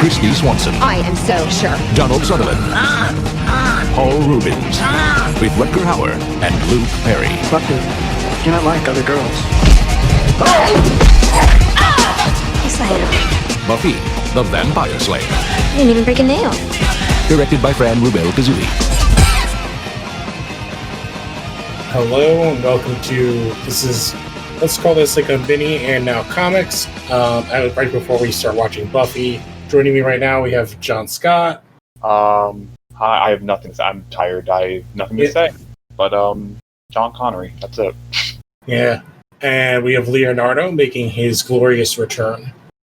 Christy Swanson, I am so sure. Donald Sutherland, Paul Rubens, with Rutger Hauer and Luke Perry. Buffy, you're not like other girls. Yes, I am. Buffy, the Vampire Slayer. I didn't even break a nail. Directed by Fran Rubel Kazooie. Hello and welcome to, let's call this like a mini and now comics. Right before we start watching Buffy. Joining me right now, we have John Scott. Hi, I have nothing to say. I'm tired. I have nothing to say. But, John Connery, that's it. Yeah. And we have Leonardo making his glorious return.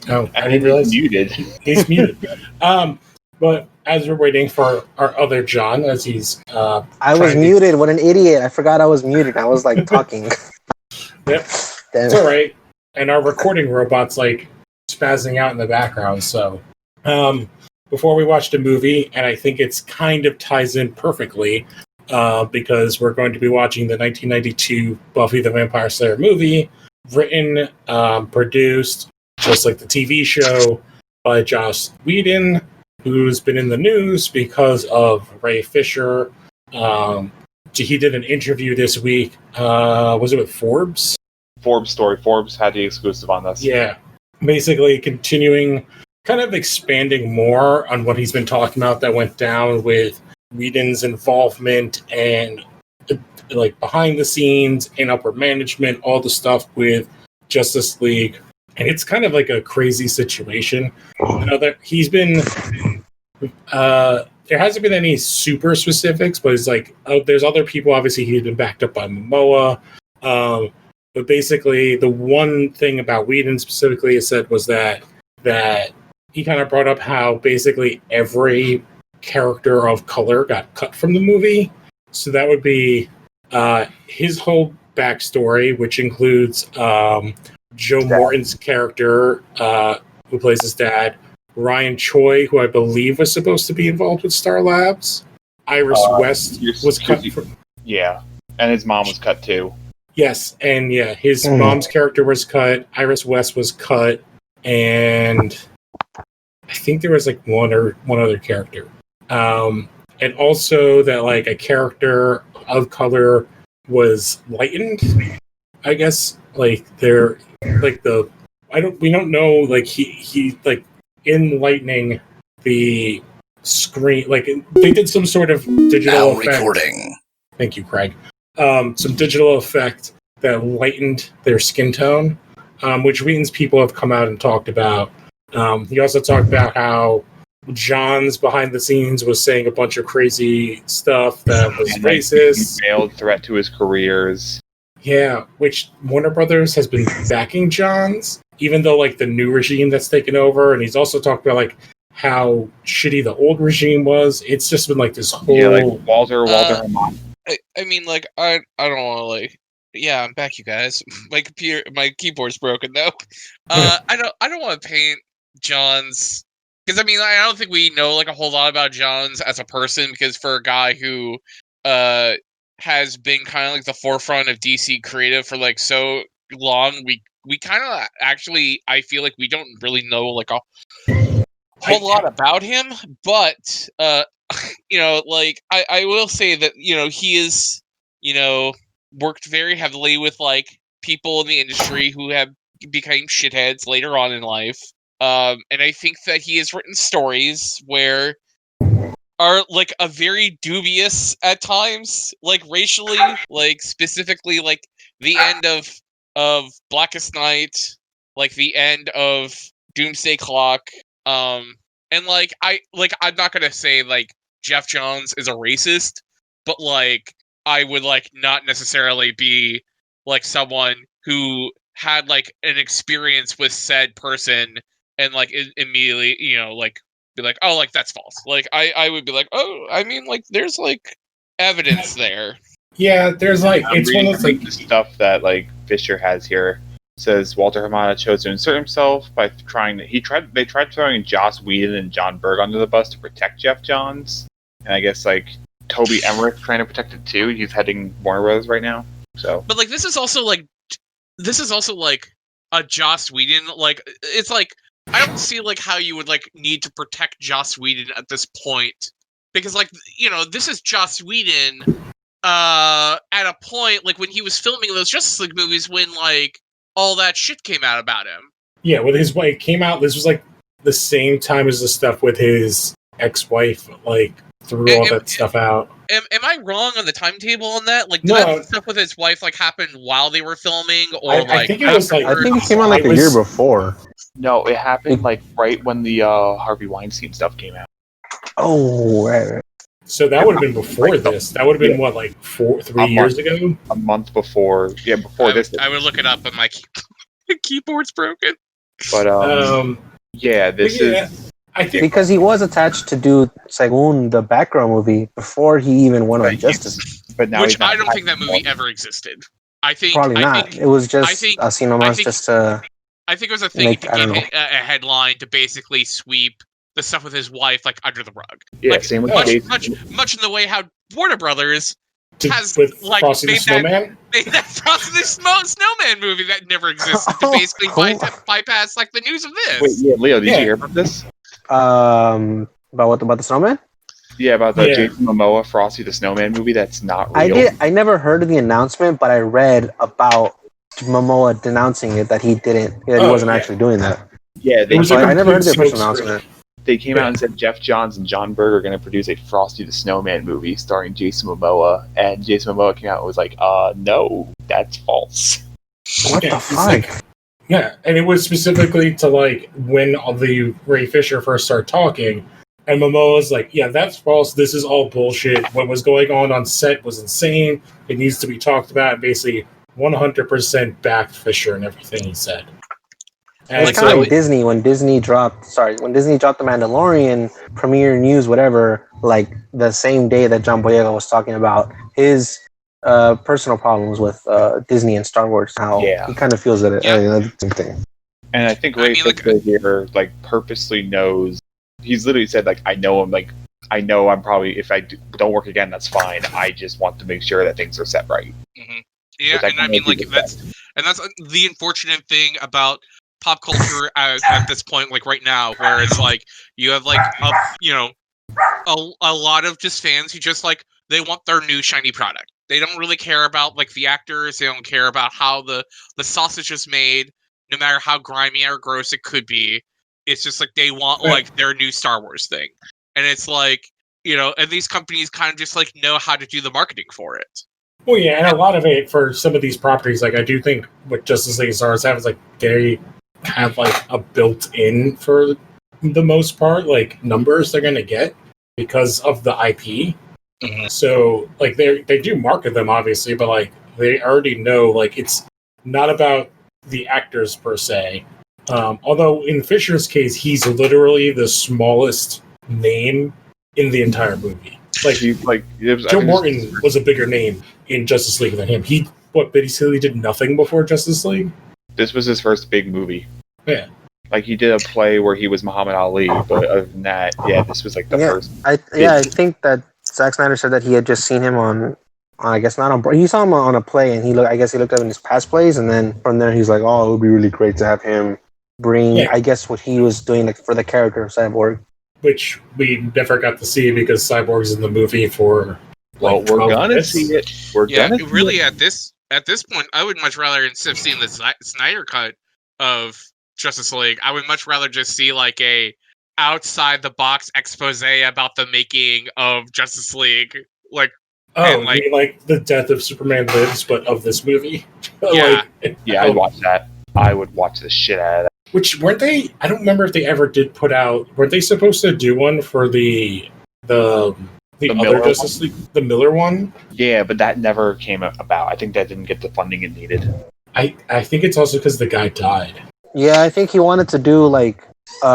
Oh, I And didn't realize. muted. He's muted. But as we're waiting for our other John, as he's I was muted. What an idiot. I forgot I was muted. I was like talking. Yep. Damn. It's all right. And our recording robot's like spazzing out in the background. So before we watch the movie, and I think it's kind of ties in perfectly because we're going to be watching the 1992 Buffy the Vampire Slayer movie, written, produced, just like the TV show, by Joss Whedon, who's been in the news because of Ray Fisher. He did an interview this week. Was it with Forbes? Forbes story. Forbes had the exclusive on this. Yeah. Basically continuing, kind of expanding more on what he's been talking about that went down with Whedon's involvement and like behind the scenes and upper management, all the stuff with Justice League. And it's kind of like a crazy situation. You know, that he's been there hasn't been any super specifics, but it's like there's other people. Obviously, he's been backed up by Momoa. But basically, the one thing about Whedon specifically he said was that he kind of brought up how basically every character of color got cut from the movie. So that would be his whole backstory, which includes Joe Morton's character, who plays his dad, Ryan Choi, who I believe was supposed to be involved with Star Labs. Iris West was cut from... Yeah, and his mom was cut too. Yes, and yeah, his mom's character was cut, Iris West was cut, and I think there was like one other character. And also that like a character of color was lightened, I guess. Like they're like we don't know, like he like in lightning the screen, like they did some sort of digital effect. Recording. Thank you, Craig. Some digital effect that lightened their skin tone, which means people have come out and talked about. He also talked about how John's behind the scenes was saying a bunch of crazy stuff that was racist. Veiled threat to his careers. Yeah, which Warner Brothers has been backing John's, even though like the new regime that's taken over, and he's also talked about like how shitty the old regime was. It's just been like this whole like Walter Hamon. I mean, like I don't want to like. Yeah, I'm back, you guys. My keyboard's broken though. I don't want to paint John's, because I mean I don't think we know like a whole lot about John's as a person, because for a guy who has been kind of like the forefront of DC creative for like so long, we kind of actually, I feel like we don't really know like a whole lot about him, but you know, like I will say that, you know, he is, you know, worked very heavily with like people in the industry who have become shitheads later on in life, and I think that he has written stories where are like a very dubious at times, like racially, like specifically like the end of Blackest Night, like the end of Doomsday Clock, and like I'm not gonna say like Jeff Johns is a racist, but like I would like not necessarily be like someone who had like an experience with said person and like immediately, you know, like be like, oh, like that's false. Like I would be like, oh, I mean, like there's like evidence there. Yeah, there's like it's one of those like the stuff that like Fisher has here. Says Walter Hamada chose to insert himself by they tried throwing Joss Whedon and John Berg under the bus to protect Jeff Johns, and I guess like Toby Emmerich trying to protect it too. He's heading Warner Bros. Right now. So, but like this is also like a Joss Whedon, like it's like I don't see like how you would like need to protect Joss Whedon at this point, because like this is Joss Whedon at a point like when he was filming those Justice League movies when like all that shit came out about him. Yeah, when his wife came out, this was like the same time as the stuff with his ex-wife, like threw all that stuff out. Am I wrong on the timetable on that? Like, did No. that stuff with his wife like happen while they were filming, or I think it was like I think it came out like a year before. No, it happened like right when the Harvey Weinstein stuff came out. Oh, right. So that would have been before this. That would have been what, like 3 years ago? A month before. Yeah, before this. I would look it up, but my keyboard's broken. But yeah, this is. I think because he was attached to do Segun, the background movie, before he even went on Justice. But now Which I don't think that movie ever existed. I think probably not. It was just just to. I think it was a thing to get a headline to basically sweep the stuff with his wife like under the rug. Yeah, like, same with much in the way how Warner Brothers has with like Frosty the Snowman. Made that Frosty the Snowman movie that never existed to basically bypass like the news of this. Wait, yeah, Leo, did you hear about this? About what, about the Snowman? Yeah, about the Jason Momoa Frosty the Snowman movie that's not real. I never heard of the announcement, but I read about Momoa denouncing it, that he wasn't actually doing that. Yeah, I never heard the official announcement. They came out and said Jeff Johns and John Berger are going to produce a Frosty the Snowman movie starring Jason Momoa, and Jason Momoa came out and was like, no, that's false. What the fuck? Yeah, and it was specifically to like when the Ray Fisher first started talking, and Momoa was like, yeah, that's false, this is all bullshit, what was going on set was insane, it needs to be talked about, and basically 100% backed Fisher and everything he said. And it's kind of like Disney, when Disney dropped The Mandalorian, premiere news, whatever, like the same day that John Boyega was talking about his personal problems with Disney and Star Wars, how he kind of feels that the same thing. And I think Ray Fisher here, like, purposely knows, he's literally said, like, I know I'm probably, if I don't work again, that's fine. I just want to make sure that things are set right. Mm-hmm. Yeah, and I mean, like, that's the unfortunate thing about pop culture at this point, like right now, where it's like you have like a lot of just fans who just like they want their new shiny product. They don't really care about like the actors. They don't care about how the sausage is made, no matter how grimy or gross it could be. It's just like they want like their new Star Wars thing, and it's like and these companies kind of just like know how to do the marketing for it. Well, yeah, and a lot of it for some of these properties, like I do think what Justice League and Star Wars have is like they have like a built-in, for the most part, like numbers they're gonna get because of the IP. Mm-hmm. So like they do market them obviously, but like they already know like it's not about the actors per se. Although in Fisher's case, he's literally the smallest name in the entire movie. Joe Morton was a bigger name in Justice League than him. He basically did nothing before Justice League. This was his first big movie. Yeah. Like, he did a play where he was Muhammad Ali, but other than that, this was like the first. I think that Zack Snyder said that he had just seen him on I guess not on. He saw him on a play, and I guess he looked up in his past plays, and then from there he's like, "Oh, it would be really great to have him bring." I guess what he was doing for the character of Cyborg, which we never got to see because Cyborg's in the movie for. Well, we're gonna see it. At this point, I would much rather, instead of seeing the Snyder cut of Justice League, I would much rather just see like a outside the box expose about the making of Justice League, like. Oh, like the death of Superman Lives, but of this movie. Yeah, I'd watch that. I would watch the shit out of that. Which weren't they? I don't remember if they ever did put out. Weren't they supposed to do one for the other Justice League, the Miller one? Yeah, but that never came about. I think that didn't get the funding it needed. I think it's also because the guy died. Yeah, I think he wanted to do like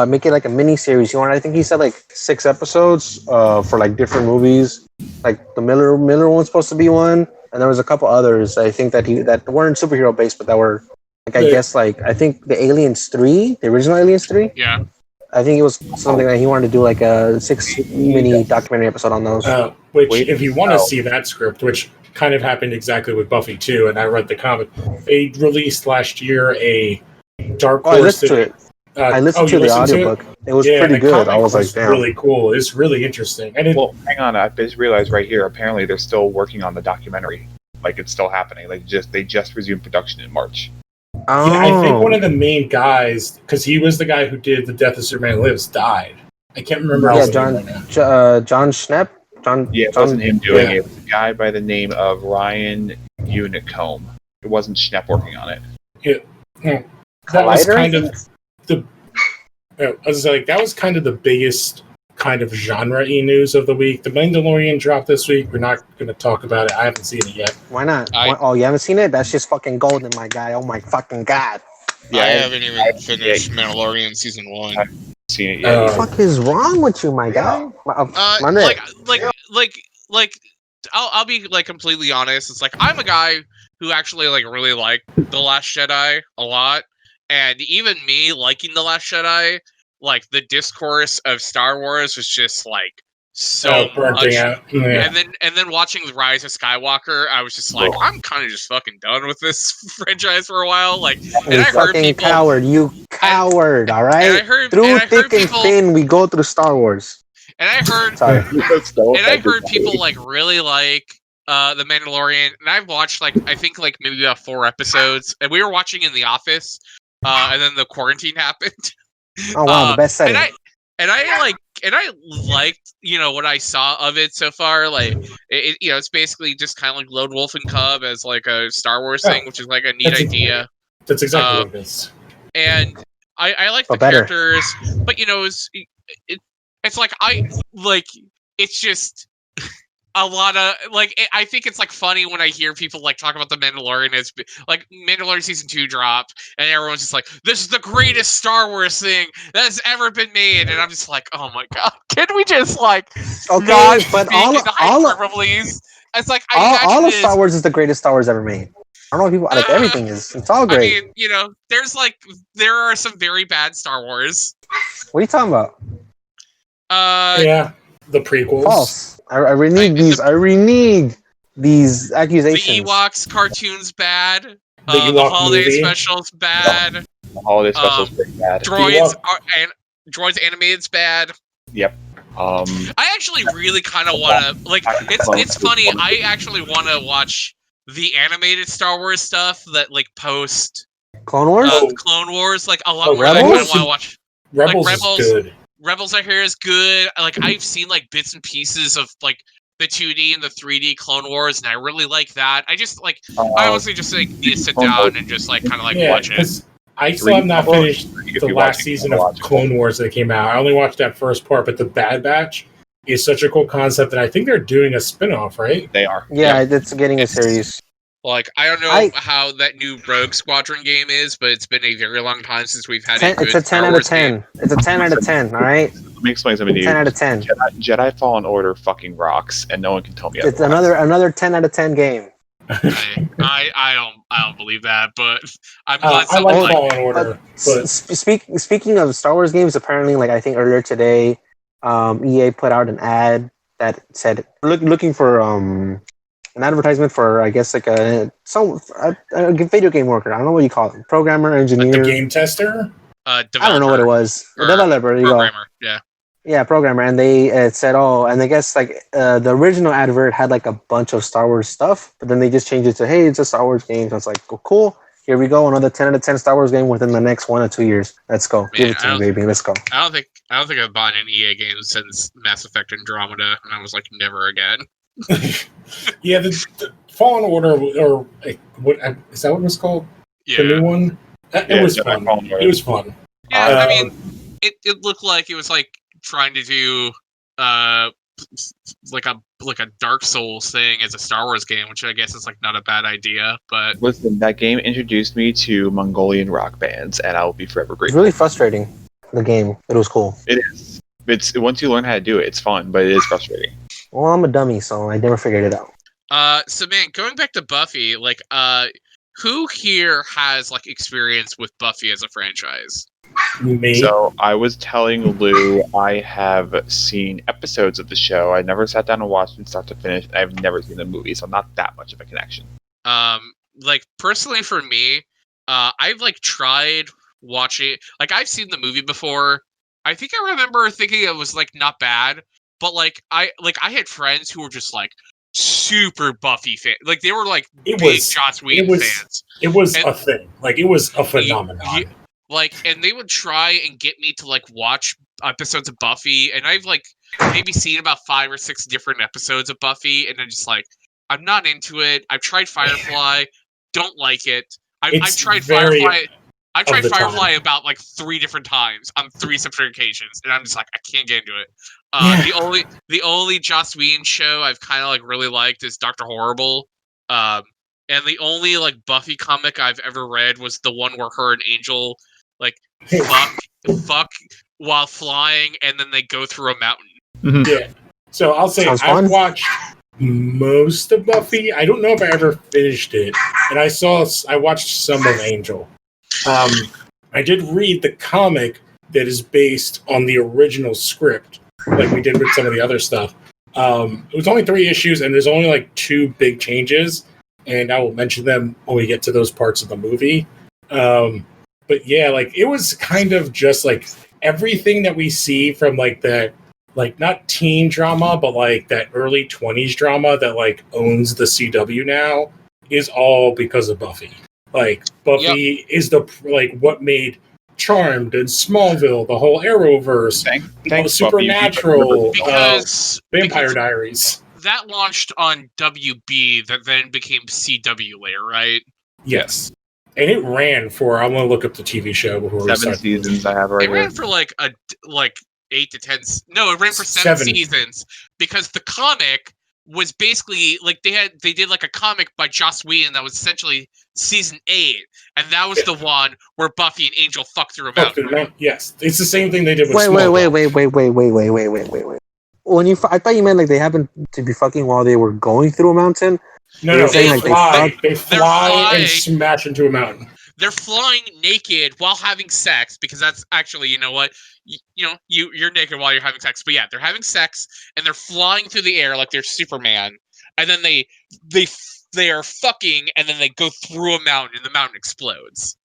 make it like a mini series. I think he said like 6 episodes for like different movies. Like the Miller one's supposed to be one, and there was a couple others. I think that weren't superhero based, but that were like I think the Aliens 3, the original Aliens 3. Yeah. I think it was something that he wanted to do like a 6 mini documentary episode on those. If you want to see that script, which kind of happened exactly with Buffy too, and I read the comic, they released last year a Dark Horse. I listened to you the listened to it? audiobook. It was Yeah, pretty the good. I comic was like, damn. really cool. It's really interesting. I didn't. Well, hang on. I just realized right here. Apparently, they're still working on the documentary. Like it's still happening. Like they just resumed production in March. Oh. Yeah, I think one of the main guys, because he was the guy who did The Death of Superman Lives, died. I can't remember his name right now. John Schnepp. Yeah, it wasn't him doing it. It was a guy by the name of Ryan Unicombe. It wasn't Schnepp working on it. That was kind of the. I was like, that was kind of the biggest kind of genre-y news of the week. The Mandalorian dropped this week. We're not going to talk about it. I haven't seen it yet. Why not? You haven't seen it? That's just fucking golden, my guy. Oh my fucking god. Yeah, I haven't even finished Mandalorian season 1. I haven't seen it yet. What the fuck is wrong with you, my guy? I'll be like completely honest. It's like I'm a guy who actually like really liked The Last Jedi a lot, and even me liking The Last Jedi, like the discourse of Star Wars was just like so much. Out. Yeah. And then watching The Rise of Skywalker, I was just like, I'm kind of just fucking done with this franchise for a while. Like, and I heard people, coward, you coward, all right? And I heard, through thick and thin, we go through Star Wars. And I heard, Sorry. And I heard people like really like The Mandalorian, and I've watched like I think like maybe about 4 episodes, and we were watching in the office, and then the quarantine happened. Oh wow, the best setting. And I liked, you know, what I saw of it so far. Like, it you know, it's basically just kind of like Lone Wolf and Cub as like a Star Wars thing, which is like a neat idea. That's exactly what it is. And I like the characters, but you know, it's like it's just a lot of like I think it's like funny when I hear people like talk about the Mandalorian as like Mandalorian season 2 dropped and everyone's just like, this is the greatest Star Wars thing that has ever been made, and I'm just like, oh my god, can we just like not but all hyperboles? It's like all of Star Wars is the greatest Star Wars ever made. I don't know if people like everything is. It's all great. I mean, you know, there are some very bad Star Wars. What are you talking about? Yeah, the prequels. False. I renege these. I renege these accusations. The Ewoks cartoon's bad. The holiday special's bad. The holiday special's pretty bad. Droids animated's bad. Yep. I actually really kind of want to like. It's funny. I actually want to watch the animated Star Wars stuff that like post Clone Wars. Clone Wars, like a lot more. Rebels? I kind of want to watch. Rebels is good. Rebels I hear is good. Like I've seen like bits and pieces of like the 2D and the 3D Clone Wars, and I really like that. I just like I honestly just like need to sit down and just like kind of like watch it. I still have not finished the last season of Clone Wars that came out. I only watched that first part, but the Bad Batch is such a cool concept, and I think they're doing a spin-off, right? They are. Yeah, it's getting a series. Like, I don't know how that new Rogue Squadron game is, but it's been a very long time since we've had a good It's a 10 out of 10. Game. It's a 10 out of 10, all right? Let me explain something to you. 10 out of 10. Jedi Fallen Order fucking rocks, and no one can tell me it's otherwise. another 10 out of 10 game. I don't believe that, but I'm glad I like Fallen Order. But speaking of Star Wars games, apparently, like I think earlier today, EA put out an ad that said looking for an advertisement for, I guess, like a video game worker. I don't know what you call it. Programmer, engineer. Like the game tester? I don't know what it was. Developer, programmer, yeah. Yeah, programmer. And they said, and I guess like the original advert had like a bunch of Star Wars stuff, but then they just changed it to, hey, it's a Star Wars game. So it's like, cool. Here we go. Another 10 out of 10 Star Wars game within the next 1 or 2 years. Let's go. Give it to me, baby. Let's go. I don't think I've bought an EA game since Mass Effect Andromeda, and I was like, never again. Yeah, the Fallen Order, or what is that what it was called? Yeah. The new one? It was fun. It was fun. Yeah, I mean, it looked like it was like trying to do like a Dark Souls thing as a Star Wars game, which I guess is like not a bad idea. But listen, that game introduced me to Mongolian rock bands, and I will be forever grateful. It's really frustrating. The game, it was cool. It is. It's once you learn how to do it, it's fun, but it is frustrating. Well, I'm a dummy, so I never figured it out. So man, going back to Buffy, like, who here has like experience with Buffy as a franchise? Me. So I was telling Lou I have seen episodes of the show. I never sat down and watched it start to finish. And I've never seen the movie, so not that much of a connection. Like personally for me, I've like tried watching. Like I've seen the movie before. I think I remember thinking it was like not bad, but like I had friends who were just like super Buffy fan. Like they were like big Joss Whedon fans. It was And a thing. Like it was a phenomenon. And they would try and get me to like watch episodes of Buffy, and I've like maybe seen about 5 or 6 different episodes of Buffy, and I'm just like, I'm not into it. I've tried Firefly, don't like it. I've tried Firefly. I've tried Firefly about like 3 different times on 3 separate occasions, and I'm just like, I can't get into it. The only Joss Whedon show I've kind of like really liked is Doctor Horrible. And the only like Buffy comic I've ever read was the one where her and Angel like fuck while flying, and then they go through a mountain. Mm-hmm. Yeah. So I'll say I've watched most of Buffy. I don't know if I ever finished it, and I watched some of Angel. I did read the comic that is based on the original script, like we did with some of the other stuff. It was only 3 issues, and there's only like 2 big changes, and I will mention them when we get to those parts of the movie. But yeah, like it was kind of just like everything that we see from like that, like not teen drama, but like that early 20s drama that like owns the CW now is all because of Buffy. Like Buffy is the like what made Charmed and Smallville, the whole Arrowverse, thanks, Supernatural, because Vampire Diaries. That launched on WB, that then became CW later, right? Yes. And it ran for, I'm going to look up the TV show before we start. 7 seasons I have right here. It ran for like 8 to 10. No, it ran for 7 seasons because the comic was basically like they did like a comic by Joss Whedon that was essentially season 8, and that was the one where Buffy and Angel fuck through a mountain. Yes, it's the same thing they did with Wait. When I thought you meant like they happened to be fucking while they were going through a mountain. No, they fly and smash into a mountain. They're flying naked while having sex, because that's actually, you know what, you're naked while you're having sex. But yeah, they're having sex and they're flying through the air like they're Superman, and then they are fucking, and then they go through a mountain and the mountain explodes.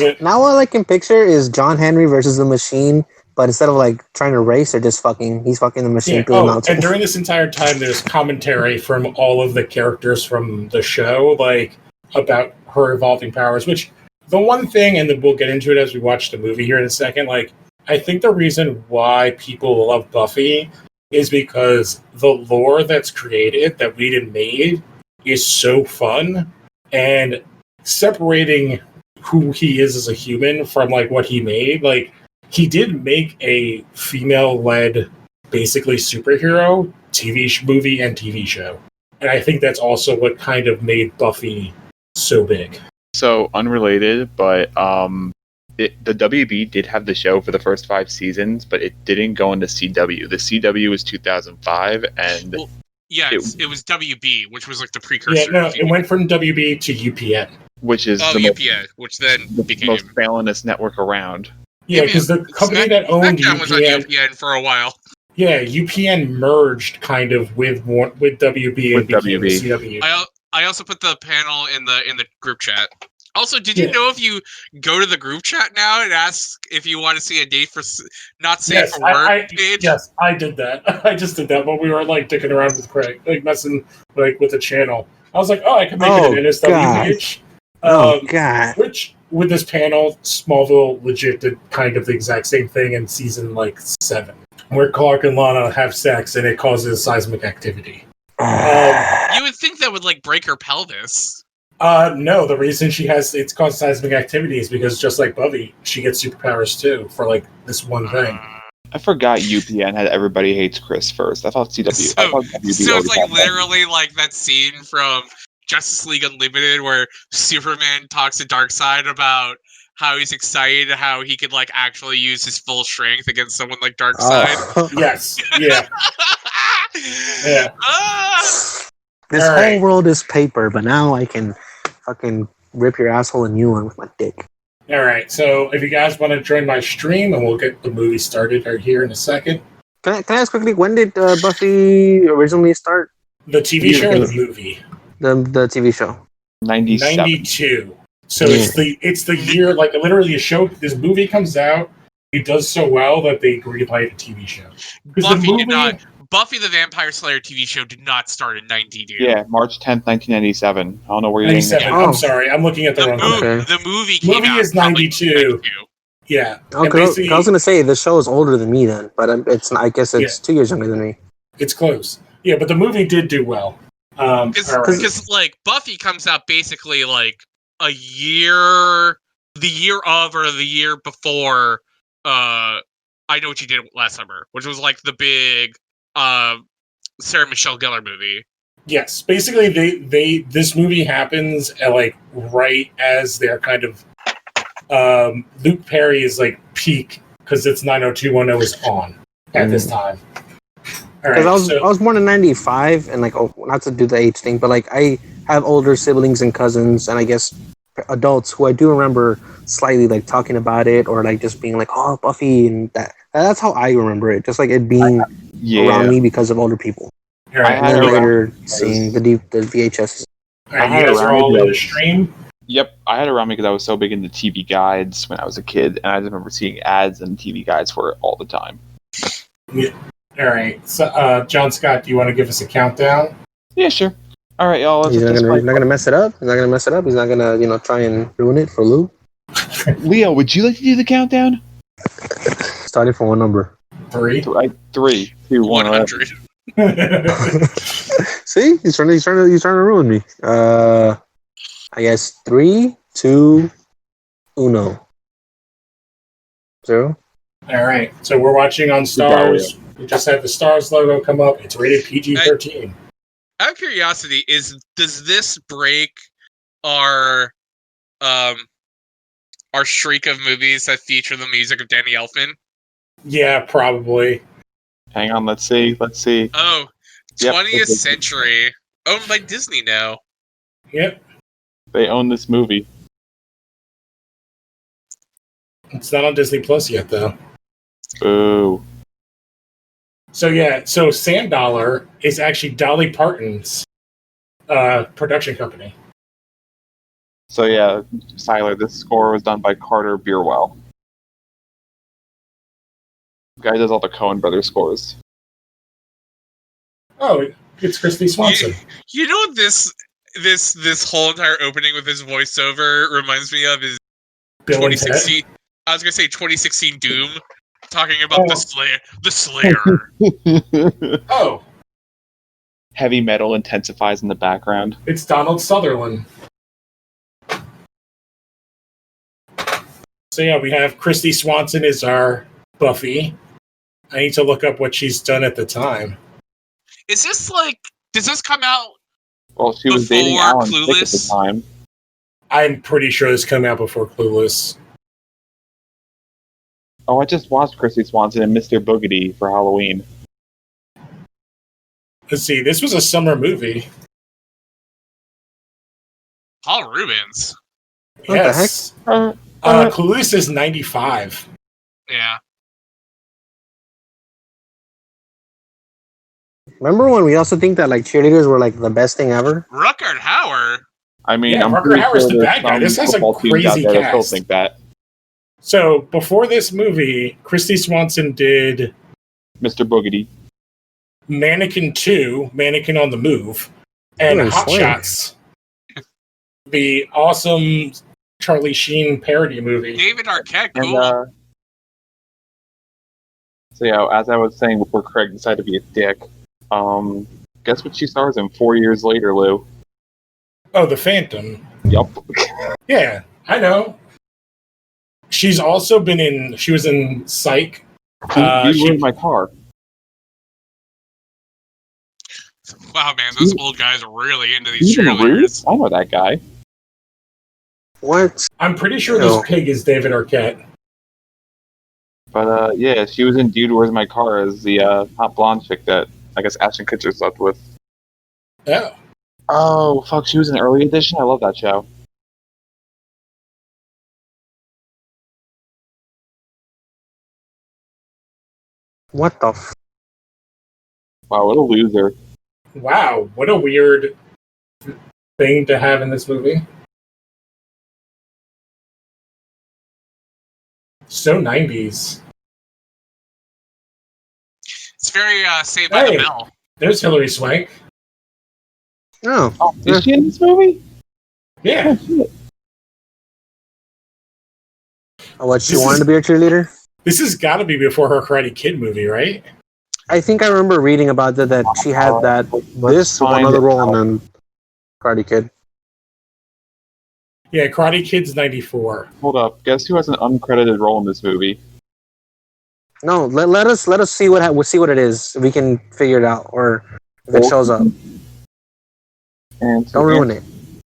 Yeah. Now all I can picture is John Henry versus the Machine, but instead of like trying to race, they're just fucking. He's fucking the Machine through the mountain. And during this entire time, there's commentary from all of the characters from the show, like about her evolving powers. Which the one thing, and then we'll get into it as we watch the movie here in a second. Like, I think the reason why people love Buffy is because the lore that's created, that Whedon made, is so fun, and separating who he is as a human from like what he made, like. He did make a female-led, basically superhero movie and TV show. And I think that's also what kind of made Buffy so big. So, unrelated, but the WB did have the show for the first 5 seasons, but it didn't go into CW. The CW was 2005, and... Well, yeah, it was WB, which was like the precursor. Yeah, no, it went from WB to UPN. Which is UPN, which then became... the most failing network around. Yeah, because the company that owned SmackDown was on UPN for a while. Yeah, UPN merged kind of with WB and became CW. I also put the panel in the group chat. Also, did you know if you go to the group chat now and ask if you want to see a date for not safe for work page? Yes, I did that. I just did that when we were like dicking around with Craig, like messing like with the channel. I was like, I can make it an NSW page. God. Which, with this panel, Smallville legit did kind of the exact same thing in season 7, where Clark and Lana have sex and it causes seismic activity. You would think that would like break her pelvis. No, the reason it's caused seismic activity is because just like Buffy, she gets superpowers too for like this one thing. I forgot UPN had Everybody Hates Chris first. I thought CW. So it's like literally like that scene from Justice League Unlimited where Superman talks to Darkseid about how he's excited how he could like actually use his full strength against someone like Darkseid. Yes. Yeah. Yeah. This whole world is paper, but now I can fucking rip your asshole a new one with my dick. All right. So if you guys want to join my stream, and we'll get the movie started right here in a second. Can I ask quickly, when did Buffy originally start? The TV show or the movie? The TV show. 97. 92. So it's the year, like literally this movie comes out, it does so well that they greenlight a TV show. Because the Buffy did movie, not. Buffy the Vampire Slayer TV show did not start in 90, dude. Yeah, March 10th, 1997. I don't know where you're getting 97. that. I'm sorry, I'm looking at the wrong one. Okay. The movie came Movie out is probably 92. Yeah. Oh, And 'cause I basically, was gonna say the show is older than me then, but it's I guess it's 2 years younger than me. it's close. Yeah, but the movie did do well. Because like Buffy comes out basically like a year, the year of or the year before. I Know What You Did Last Summer, which was like the big Sarah Michelle Gellar movie. Yes, basically this movie happens at like right as they're kind of Luke Perry is like peak because it's 90210 is on at this time. All right, Because I was born in '95, and like, not to do the age thing, but like I have older siblings and cousins, and I guess adults who I do remember slightly like talking about it or like just being like, "Oh, Buffy," and that's how I remember it, just like it being around me because of older people. All right, And then later seeing the VHS. All right, you guys are all in the stream. Yep, I had it around me because I was so big into TV guides when I was a kid, and I just remember seeing ads and TV guides for it all the time. Yeah. All right, so John Scott, do you want to give us a countdown? Yeah, sure. All right, y'all. He's not gonna mess it up. He's not gonna mess it up. He's not gonna try and ruin it for Lou. Leo, would you like to do the countdown? Starting from what number? 3. 3, 2, 1. 100. See, he's trying to ruin me. I guess 3, 2, 1, 0. All right, so we're watching on Stars. We just had the Stars logo come up. It's rated PG-13. Out of curiosity, does this break our streak of movies that feature the music of Danny Elfman? Yeah, probably. Hang on, let's see. Oh, 20th Century, owned by Disney now. Yep. They own this movie. It's not on Disney Plus yet, though. Boo. So Sand Dollar is actually Dolly Parton's production company. So yeah, Siler, this score was done by Carter Bierwell. The guy does all the Coen Brothers scores. Oh, it's Christy Swanson. You know what this whole entire opening with his voiceover reminds me of is Bill 2016. I was gonna say 2016 Doom, talking about the Slayer. Oh, Heavy metal intensifies in the background. it's Donald Sutherland. So yeah, we have Christy Swanson as our Buffy. I need to look up what she's done at the time. Is this like? Does this come out? Well, she was dating Before Alan Thicke at the Clueless? time. I'm pretty sure this came out before Clueless. Oh, I just watched Christy Swanson and Mr. Boogedy for Halloween. Let's see, this was a summer movie. Paul Rubens. What Yes. the Clueless is 95. Yeah. Remember when we also think that like cheerleaders were like the best thing ever? Rutger Hauer. I mean, Yeah, I'm Rutger pretty Hauer's sure the there's bad guy. some This has a football teams out crazy there that still cast. think that. So before this movie, Christy Swanson did Mr. Boogedy. Mannequin 2, Mannequin on the Move, and Ooh, Hot swank. Shots, the awesome Charlie Sheen parody movie. David Arquette. And, Cool. so yeah, as I was saying before Craig decided to be a dick, guess what she stars in 4 years later, Lou? Oh, The Phantom. Yup. Yeah, I know. She's also been in. She was in Psych. You were in my car. Wow, man, those old guys are really into these Even cheerleaders. Ruth? I know that guy. What? I'm pretty sure No. this pig is David Arquette. But yeah, she was in Dude, Where's My Car as the hot blonde chick that I guess Ashton Kutcher slept with. Oh, Oh, fuck, she was in Early Edition? I love that show. What the? Wow, what a loser. wow! What a weird thing to have in this movie. So 90s. It's very Saved by the Hey. Bell. There's Hilary Swank. Oh, Oh, is she in this movie? Yeah. what, she This wanted is- to be a cheerleader? This has got to be before her Karate Kid movie, right? I think I remember reading about that she had this one find other it role out. and then Karate Kid. Yeah, Karate Kid's 94. Hold up. Guess who has an uncredited role in this movie? No, let us see we'll see what it is. If we can figure it out, or if it shows up. And to Don't ruin it.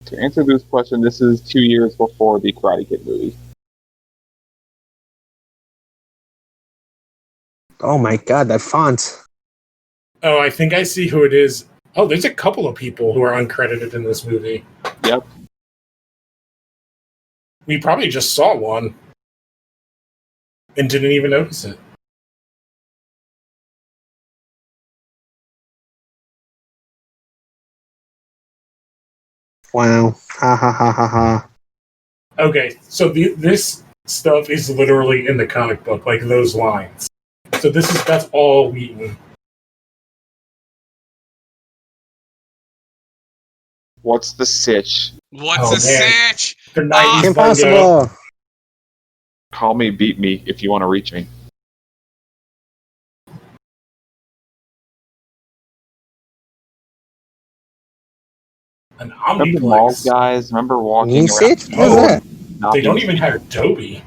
To answer this question, this is 2 years before the Karate Kid movie. Oh my god, that font. Oh, I think I see who it is. Oh, there's a couple of people who are uncredited in this movie. Yep. We probably just saw one and didn't even notice it. Wow. Ha ha ha ha ha. Okay, so this stuff is literally in the comic book, like those lines. So that's all Wheaton. What's the sitch? What's Oh, a man. sitch? The 90s lingo. Impossible. Call me, beat me if you want to reach me. An Remember the malls, omniplex. guys? Remember walking You around? see it? What's Oh. that? not They don't being- even have Adobe.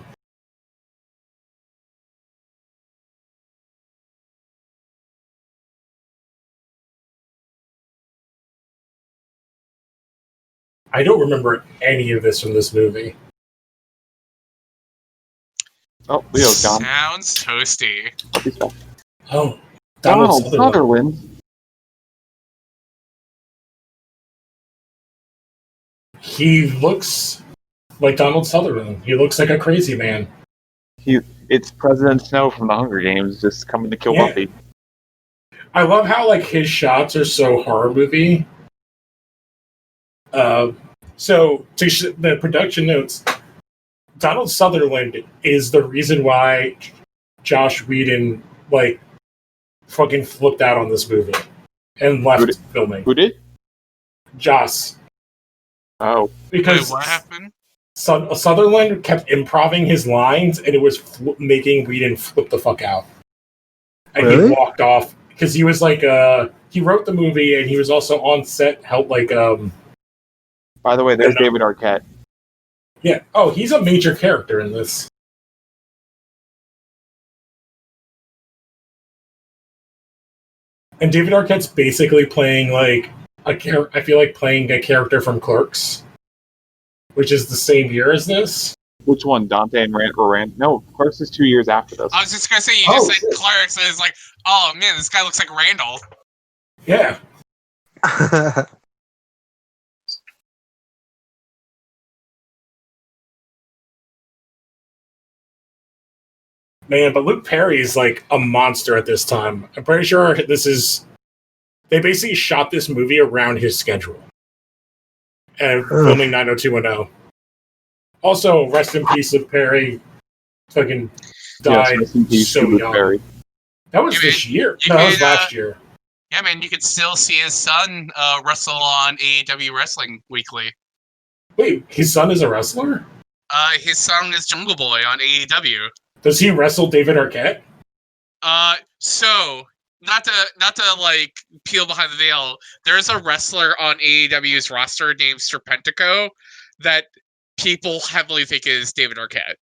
I don't remember any of this from this movie. Oh, Leo's gone. Sounds toasty. He's back. Oh, Donald Sutherland. Sutherland. He looks like Donald Sutherland. He looks like a crazy man. It's President Snow from the Hunger Games just coming to kill Yeah. Buffy. I love how like his shots are so horror movie. So the production notes, Donald Sutherland is the reason why Josh Whedon like fucking flipped out on this movie and left filming. Who did? Joss, Oh, because Wait, what happened? Sutherland kept improving his lines, and it was making Whedon flip the fuck out. And Really? he walked off because he was like, he wrote the movie, and he was also on set, help like, by the way, there's I know. David Arquette. yeah. Oh, he's a major character in this. And David Arquette's basically playing like I feel like playing a character from Clerks, which is the same year as this. Which one? Dante and Rand? No, Clerks is 2 years after this. I was just gonna say you Oh, just said shit. Clerks, and it's like, oh man, this guy looks like Randall. Yeah. Man, but Luke Perry's like a monster at this time. I'm pretty sure they basically shot this movie around his schedule. And filming 90210. Also, rest in peace of Perry. Fucking died rest in peace so to Luke young. Perry. That was You this year. you No, that was could, last year. Yeah, man, you could still see his son wrestle on AEW Wrestling Weekly. Wait, his son is a wrestler? His son is Jungle Boy on AEW. Does he wrestle David Arquette? So not to like peel behind the veil, there's a wrestler on AEW's roster named Serpentico that people heavily think is David Arquette.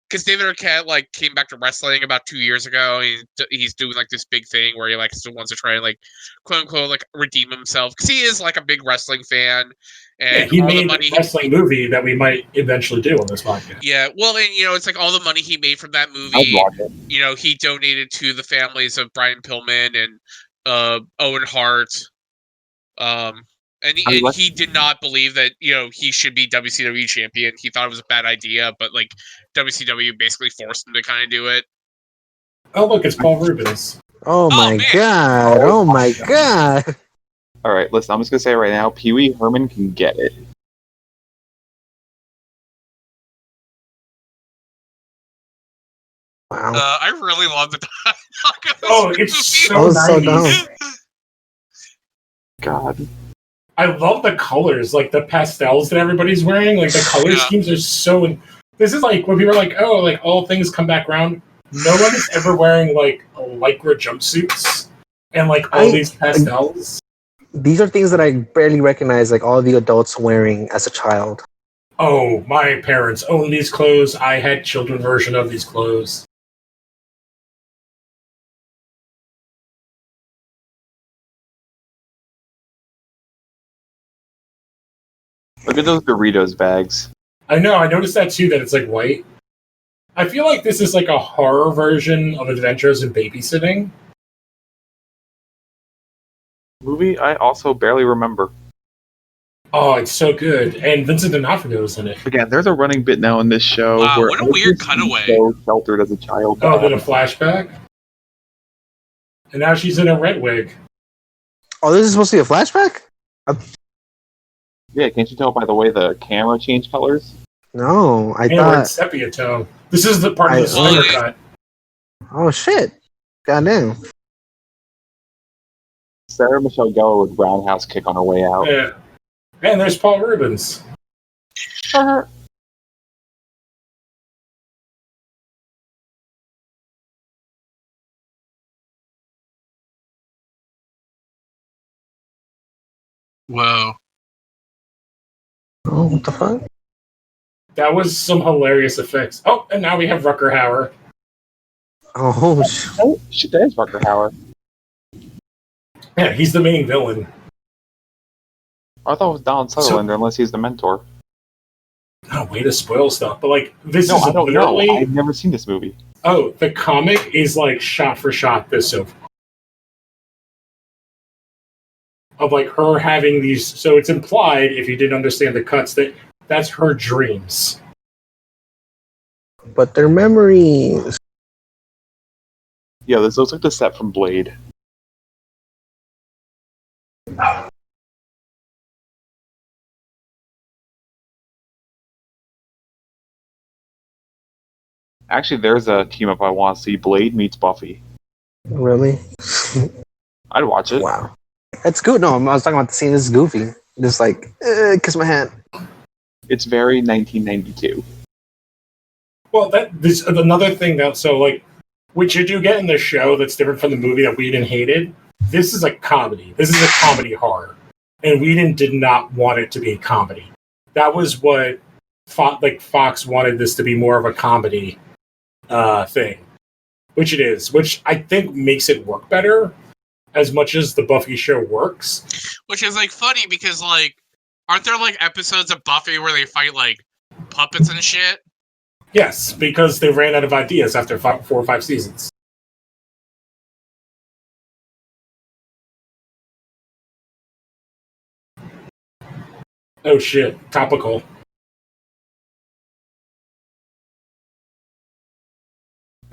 Because David Arquette like came back to wrestling about 2 years ago. He's doing like this big thing where he like still wants to try and like quote unquote like redeem himself because he is like a big wrestling fan. Yeah, And he all the made money a wrestling movie that we might eventually do on this podcast. Yeah, well, and it's like all the money he made from that I'd movie, watch it. he donated to the families of Brian Pillman and Owen Hart. And he did not believe that he should be WCW champion. He thought it was a bad idea, but like WCW basically forced him to kind of do it. Oh, look, it's Paul Rubens. Oh my man. god! Oh my god! All right, listen, I'm just going to say right now, Pee Wee Herman can get it. Wow. I really love the dialogue of this Oh, movie. it's so That was so 90s. dumb. God. I love the colors, like the pastels that everybody's wearing. Like the color Yeah. schemes are so. This is like when people are like, "Oh, like all things come back around." No one is ever wearing like lycra jumpsuits and like all these pastels. These are things that I barely recognize, like all the adults wearing as a child. Oh, my parents owned these clothes. I had children version of these clothes. Look at those Doritos bags. I know. I noticed that too. That it's like white. I feel like this is like a horror version of Adventures in Babysitting. Movie I also barely remember. Oh, it's so good, and Vincent D'Onofrio is in it. Again, there's a running bit now in this show Wow, where what a I was weird just cutaway. so sheltered as a child. Oh, then a flashback, and now she's in a red wig. Oh, this is supposed to be a flashback? Yeah, can't you tell by the way the camera changed colors? No, I And we're in thought. sepia tone. This is the part of the Snyder cut. Oh shit! Goddamn. Sarah Michelle Gellar with roundhouse kick on her way out. Yeah, and there's Paul Rubens. Whoa. Oh, what the fuck? That was some hilarious effects. Oh, and now we have Rucker Hauer. Oh, Oh, shit, that is Rucker Hauer. Yeah, he's the main villain. I thought it was Donald Sutherland, unless he's the mentor. Oh, way to spoil stuff. But like, this No, is I don't know. literally. I've never seen this movie. Oh, the comic is like shot for shot this so far. Of like her having these, so it's implied if you didn't understand the cuts that that's her dreams. but their memories. Yeah, this looks like the set from Blade. Actually, there's a team up I want to see. Blade meets Buffy. Really? I'd watch it. Wow. That's good. No, I was talking about the scene. This is goofy. Just like, kiss my hand. It's very 1992. Well, this another thing that so like, which you do get in the show that's different from the movie that Whedon hated. This is a comedy. This is a comedy horror, and Whedon did not want it to be a comedy. That was what Fox wanted this to be more of a comedy thing, which it is. Which I think makes it work better, as much as the Buffy show works. Which is like funny because like, aren't there like episodes of Buffy where they fight like puppets and shit? Yes, because they ran out of ideas after 4 or 5 seasons. Oh shit, topical.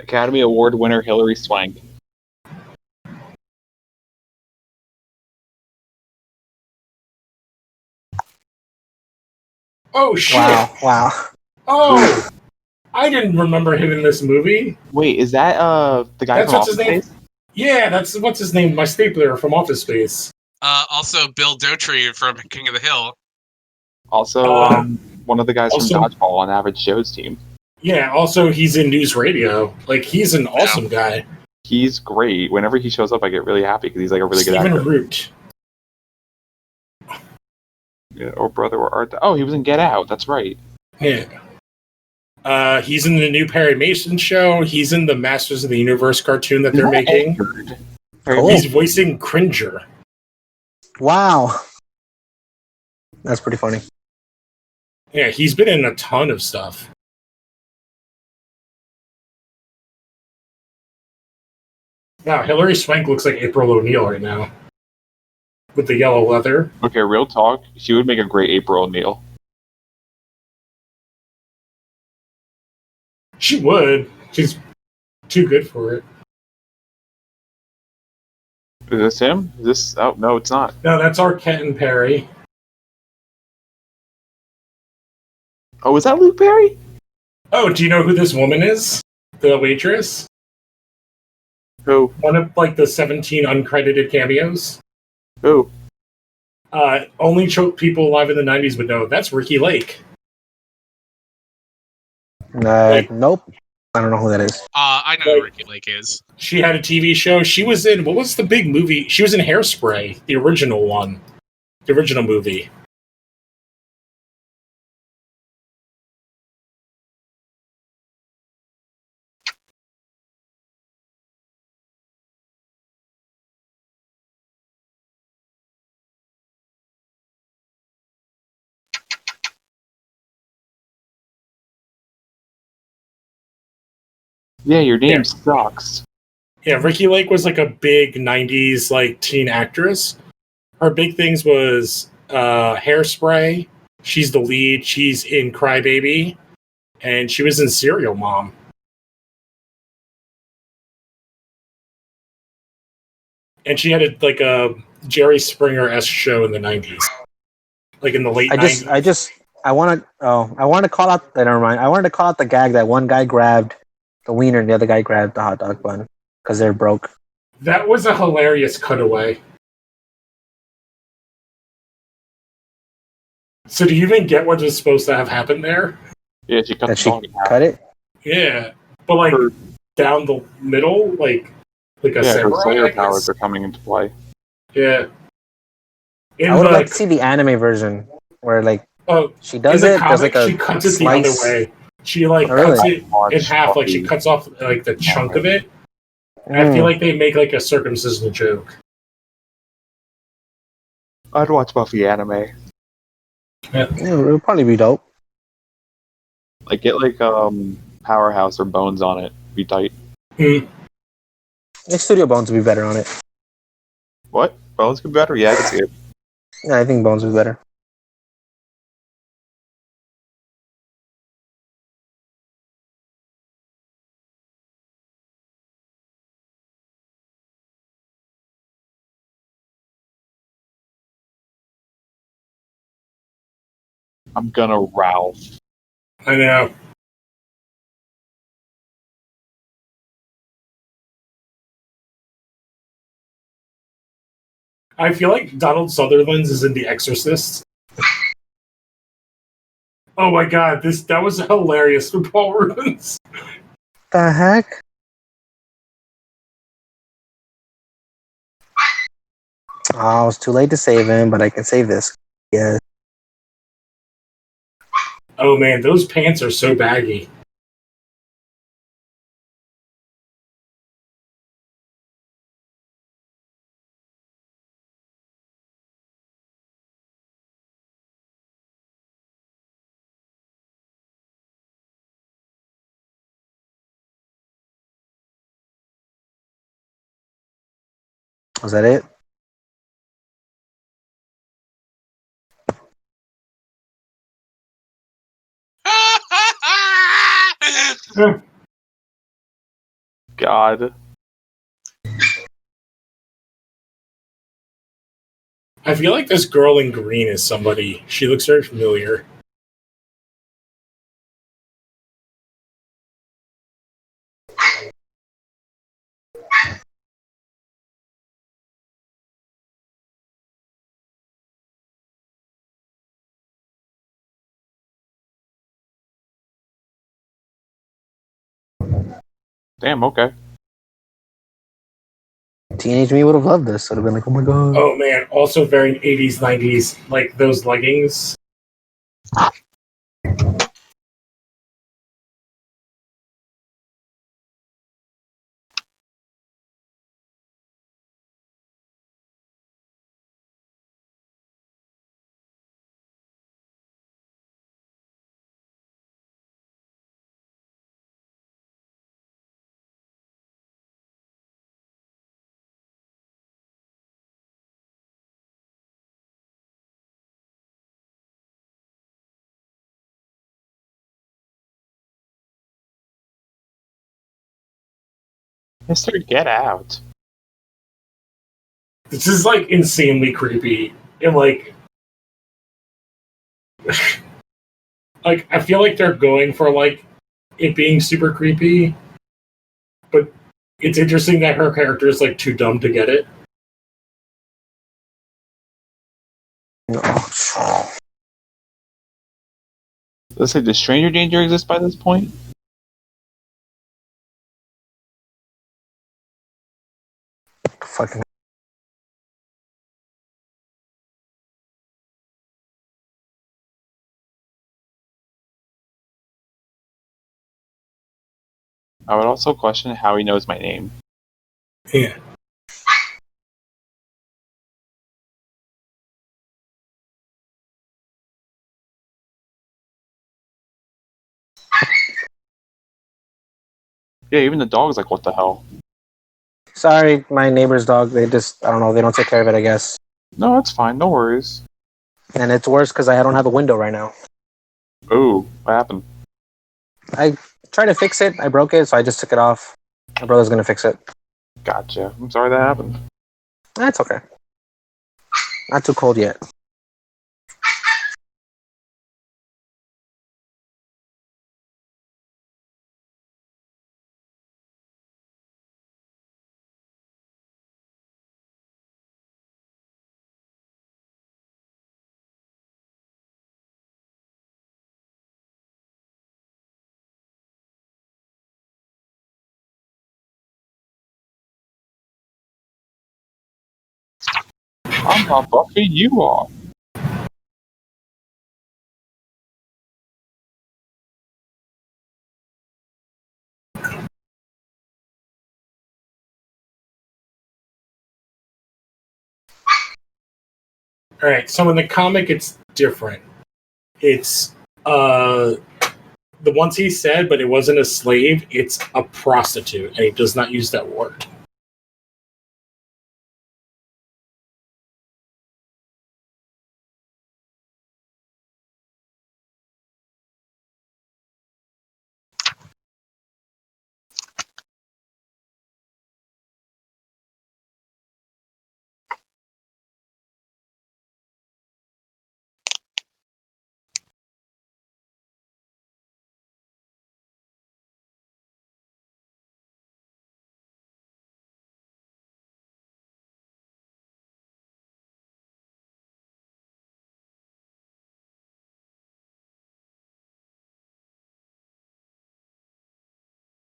Academy Award winner Hilary Swank. Oh shit! Wow. Oh, I didn't remember him in this movie. Wait, is that the guy That's from what's Office his name. Space? Yeah, that's what's his name. My stapler from Office Space. Also, Bill Dotrey from King of the Hill. Also, one of the guys also- from Dodgeball on Average Joe's team. Yeah. Also, he's in News Radio. Like, he's an awesome guy. He's great. Whenever he shows up, I get really happy because he's like a really Stephen good actor. Root. Yeah, or brother or art. Oh, he was in Get Out. That's right. Yeah. He's in the new Perry Mason show. He's in the Masters of the Universe cartoon that they're making. Cool. He's voicing Cringer. Wow. That's pretty funny. Yeah, he's been in a ton of stuff. Wow, Hilary Swank looks like April O'Neil right now. With the yellow leather. Okay, real talk. She would make a great April O'Neil. She would. She's too good for it. Is this him? Is this? Oh no, it's not. No, that's Arquette and Perry. Oh, is that Luke Perry? Oh, do you know who this woman is? The waitress. Who? One of like the 17 uncredited cameos. Who? Only people alive in the 90s would know. That's Ricky Lake. Nope. I don't know who that is. I know who Ricky Lake is. She had a TV show. She was in, what was the big movie? She was in Hairspray, the original one. The original movie. Yeah, your name sucks. Yeah, Ricky Lake was like a big 90s like teen actress. Her big things was Hairspray. She's the lead. She's in Crybaby. And she was in Serial Mom. And she had a Jerry Springer-esque show in the 90s. Like in the late 90s. I want to call out, never mind. I wanted to call out the gag that one guy grabbed the wiener and the other guy grabbed the hot dog bun because they're broke. That was a hilarious cutaway. So do you even get what was supposed to have happened there? Yeah, she cut cut it? Yeah. But like down the middle, like a her samurai, Slayer powers are coming into play. Yeah. I would like to see the anime version where like she does it. Comic, there's like a she cuts it slice. the other way. She cuts it in half, like she cuts off like the chunk of it. And I feel like they make like a circumcision joke. I'd watch Buffy anime. Yeah, it would probably be dope. Like get Powerhouse or Bones on it. Be tight. Like Studio Bones would be better on it. What? Bones could be better? Yeah, I can see it. Yeah, I think Bones would be better. I'm gonna Ralph. I know. I feel like Donald Sutherland's is in The Exorcist. Oh my god, that was hilarious for Paul Rubens. The heck? Oh, it's too late to save him, but I can save this. Yeah. Oh man, those pants are so baggy. Was that it? God. I feel like this girl in green is somebody. She looks very familiar. Damn, okay. Teenage me would have loved this. Would have been like, oh my god. Oh man, also very 80s, 90s, like those leggings. Mister, get out. This is like insanely creepy. And like like I feel like they're going for like it being super creepy, It's interesting that her character is like too dumb to get it. Oh, Let's say, does stranger danger exist by this point? fucking. I would also question how he knows my name. Yeah. Yeah, even the dog's like, what the hell? Sorry, my neighbor's dog. They just, I don't know. They don't take care of it, I guess. No, that's fine. No worries. And it's worse because I don't have a window right now. Oh, what happened? I tried to fix it. I broke it, so I just took it off. My brother's gonna fix it. Gotcha. I'm sorry that happened. That's okay. Not too cold yet. I'm not Buffy, you are. All right. So in the comic, it's different. It's the ones he said, but it wasn't a slave. It's a prostitute, and he does not use that word.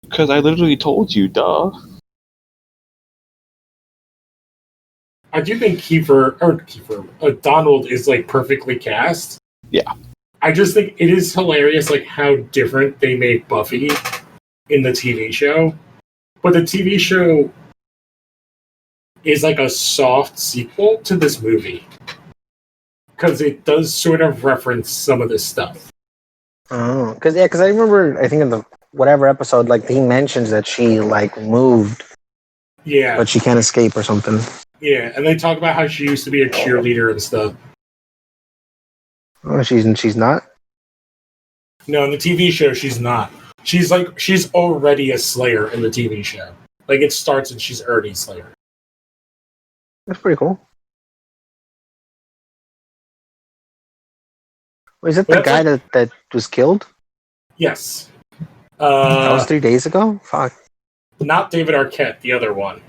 Because I literally told you, duh. I do think Donald is like perfectly cast. Yeah. I just think it is hilarious, like how different they made Buffy in the TV show. But the TV show is like a soft sequel to this movie because it does sort of reference some of this stuff. Oh, because I remember, I think in the whatever episode, like he mentions that she like moved, Yeah, but she can't escape or something. yeah, and they talk about how she used to be a cheerleader and stuff. Oh, she's not. No, in the TV show, she's not. She's already a Slayer in the TV show. Like it starts and she's already Slayer. That's pretty cool. Is it the But guy that's that was killed? Yes. That was 3 days ago. Fuck. Not David Arquette, the other one,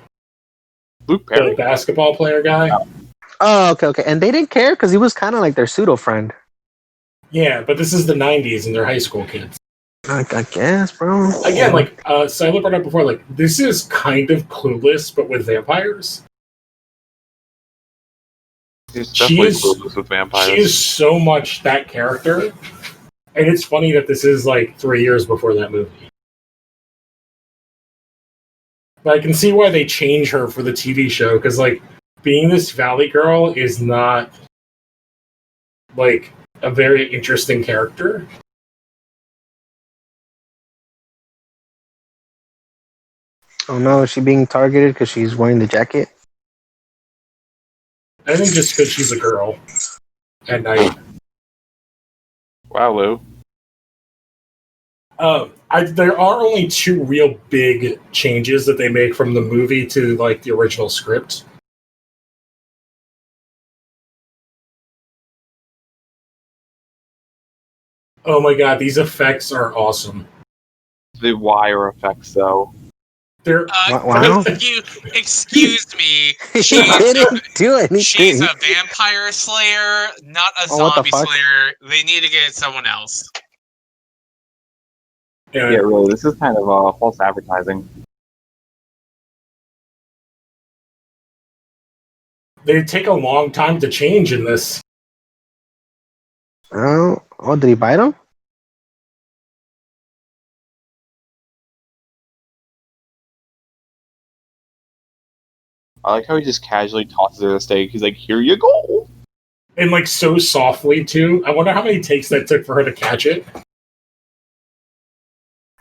Luke the Perry? basketball player guy. Oh, okay. And they didn't care because he was kind of like their pseudo friend. Yeah, but this is the '90s and they're high school kids. I guess, bro. Again, like Sila brought up before, like this is kind of Clueless, but with vampires. He's definitely is- clueless with vampires. She is so much that character, and it's funny that this is like 3 years before that movie. But I can see why they change her for the TV show because, like, being this Valley girl is not like a very interesting character. Oh no, is she being targeted because she's wearing the jacket? I think just because she's a girl at night. Wow, Lou. There are only two real big changes that they make from the movie to like the original script. Oh my god, these effects are awesome. The wire effects, though. They're Wow. Excuse me. He didn't do anything. She's a vampire slayer, not a Oh, what the zombie fuck? slayer. They need to get someone else. Yeah, really, this is kind of false advertising. they take a long time to change in this. Oh, did he bite him? I like how he just casually tosses her the steak. He's like, "Here you go." And like so softly too. I wonder how many takes that took for her to catch it.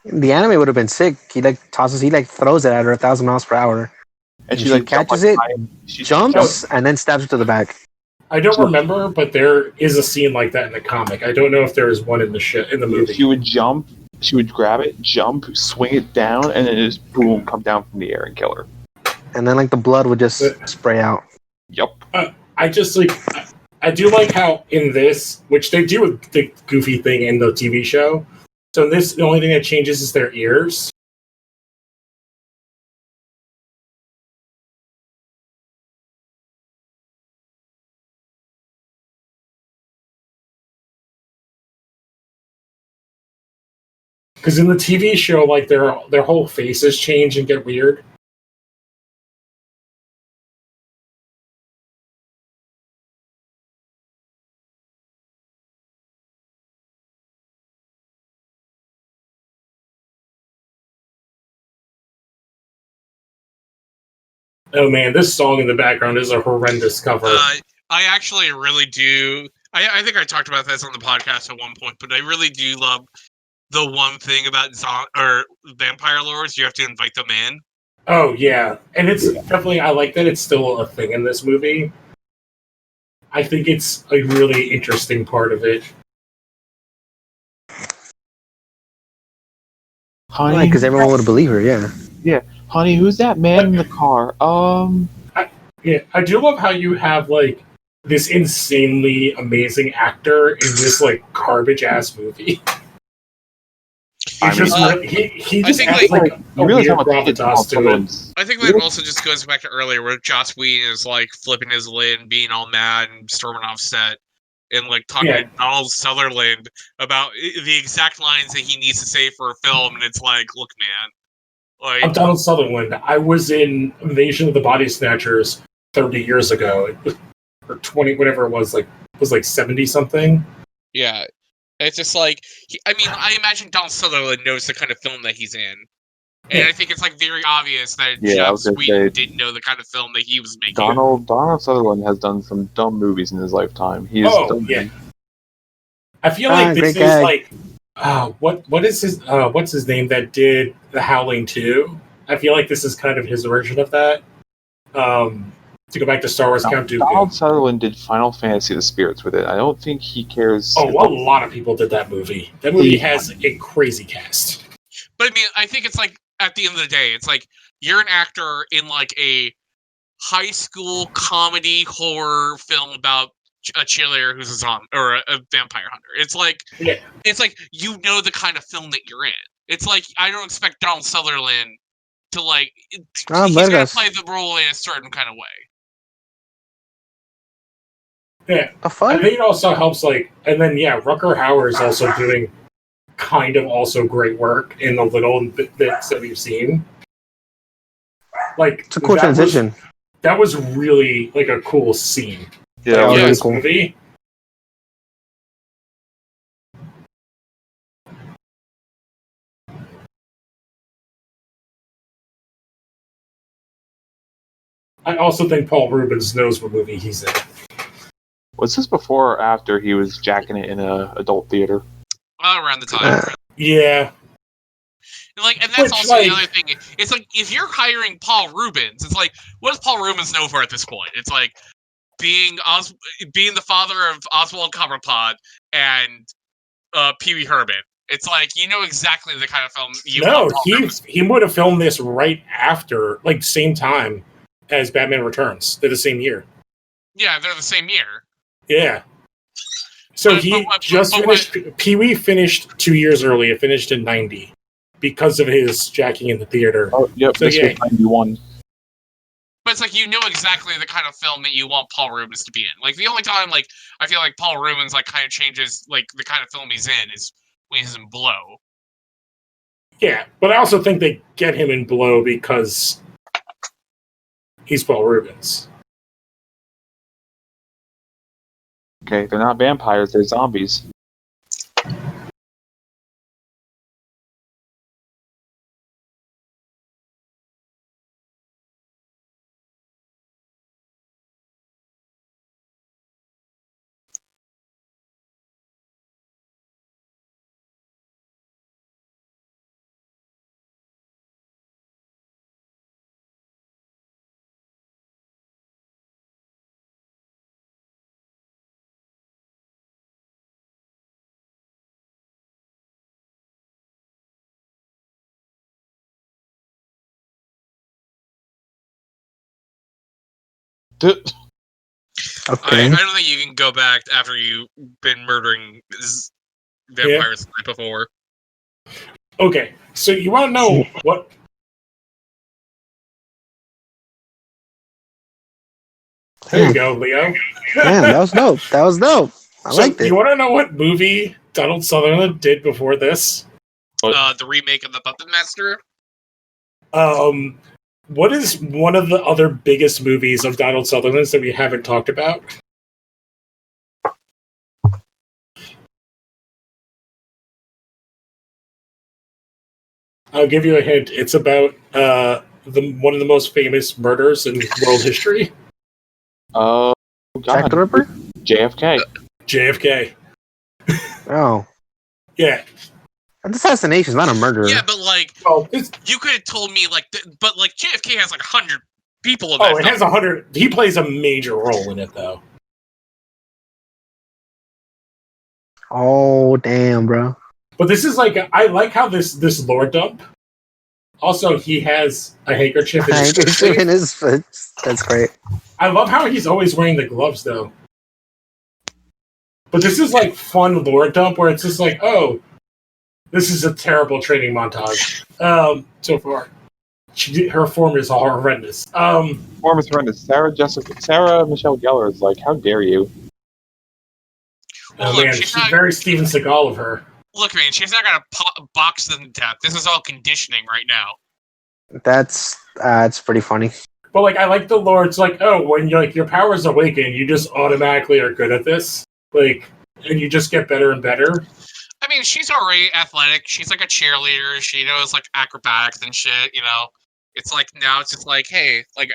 The anime would have been sick. He throws it at her 1,000 miles per hour. And She she like catches it, She jumps, and then stabs her to the back. I don't remember, but there is a scene like that in the comic. I don't know if there is one in the movie. She would jump. She would grab it, jump, swing it down, and then just boom, come down from the air and kill her. And then like the blood would just spray out. Yep. I just like. I do like how in this, which they do the Goofy thing in the TV show. So in this, the only thing that changes is their ears. Because in the TV show, like their whole faces change and get weird. Oh man, this song in the background is a horrendous cover. I actually really do. I think I talked about this on the podcast at one point, but I really do love the one thing about vampire lores. You have to invite them in. Oh yeah, and it's definitely. I like that it's still a thing in this movie. I think it's a really interesting part of it. Honey, Because everyone would believe her. Yeah. honey, who's that man in the car? Yeah, I do love how you have like this insanely amazing actor in this like garbage ass movie. He just acts like a weird gravitas to it. I think that also just goes back to earlier where Joss Whedon is like flipping his lid and being all mad and storming off set and like talking to Donald Sutherland about the exact lines that he needs to say for a film, and it's like, look, man, like I'm Donald Sutherland. I was in Invasion of the Body Snatchers 30 years ago, or 20, whatever it was like 70 something. Yeah. It's just like, I imagine Donald Sutherland knows the kind of film that he's in. And I think it's like very obvious that Joss Whedon didn't know the kind of film that he was making. Donald Sutherland has done some dumb movies in his lifetime. I feel like this is like what's his name that did The Howling 2? I feel like this is kind of his version of that. To go back to Star Wars, Count Dooku. Donald Sutherland did Final Fantasy: The Spirits with it. I don't think he cares. Oh, a lot of people did that movie. That movie has a crazy cast. But I mean, I think it's like, at the end of the day, it's like, you're an actor in like a high school comedy horror film about a cheerleader who's a zombie or a vampire hunter. It's like, it's like, you know the kind of film that you're in. It's like, I don't expect Donald Sutherland to like, he's gonna play the role in a certain kind of way. Yeah, I think it also helps, like, and then Rutger Hauer is also doing kind of also great work in the little bits that we've seen. Like, it's a cool transition. That was really like a cool scene. Yeah, really cool. Movie. I also think Paul Rubens knows what movie he's in. Was this before or after he was jacking it in an adult theater? Around the time. Yeah. And that's also the other thing. It's like, if you're hiring Paul Rubens, it's like, what does Paul Rubens know for at this point? It's like being the father of Oswald Cobblepot and Pee Wee Herman. It's like, you know exactly the kind of film you want. No, he would have filmed this right after, like, same time as Batman Returns. They're the same year. Yeah, they're the same year. Yeah. So Pee-wee finished 2 years early. It finished in 90. because of his jacking in the theater. Oh, yep, So, this yeah. was 91. But it's like you know exactly the kind of film that you want Paul Rubens to be in. Like the only time like I feel like Paul Rubens like kind of changes like the kind of film he's in is when he's in Blow. Yeah, but I also think they get him in Blow because he's Paul Rubens. Okay, they're not vampires, they're zombies. Okay. I don't think you can go back after you've been murdering vampires the night before. Okay, so you want to know what... There you go, Leo. Man, that was dope. That was dope. I liked it. You want to know what movie Donald Sutherland did before this? The remake of The Puppet Master? What is one of the other biggest movies of Donald Sutherland's that we haven't talked about? I'll give you a hint. It's about one of the most famous murders in world history. Oh, God. Jack the Ripper? JFK. JFK. Oh. Yeah. An assassination is not a murder. Yeah, but like, you could have told me like, but like JFK has like 100 people in that. Oh, it has 100. He plays a major role in it, though. Oh, damn, bro. But this is like, I like how this lore dump. Also, he has a handkerchief in his foot. That's great. I love how he's always wearing the gloves, though. But this is like fun lore dump where it's just like, oh, this is a terrible training montage. So far, her form is all horrendous. Form is horrendous. Sarah Michelle Gellar is like, how dare you? Well, Man, she's very Steven Seagal of her. Look, man, she's not gonna box them to death. This is all conditioning right now. That's pretty funny. But like, I like the lore. It's like, oh, when your powers awaken, you just automatically are good at this. Like, and you just get better and better. I mean, she's already athletic. She's like a cheerleader. She knows like acrobatics and shit. You know, it's like now it's just like, hey, like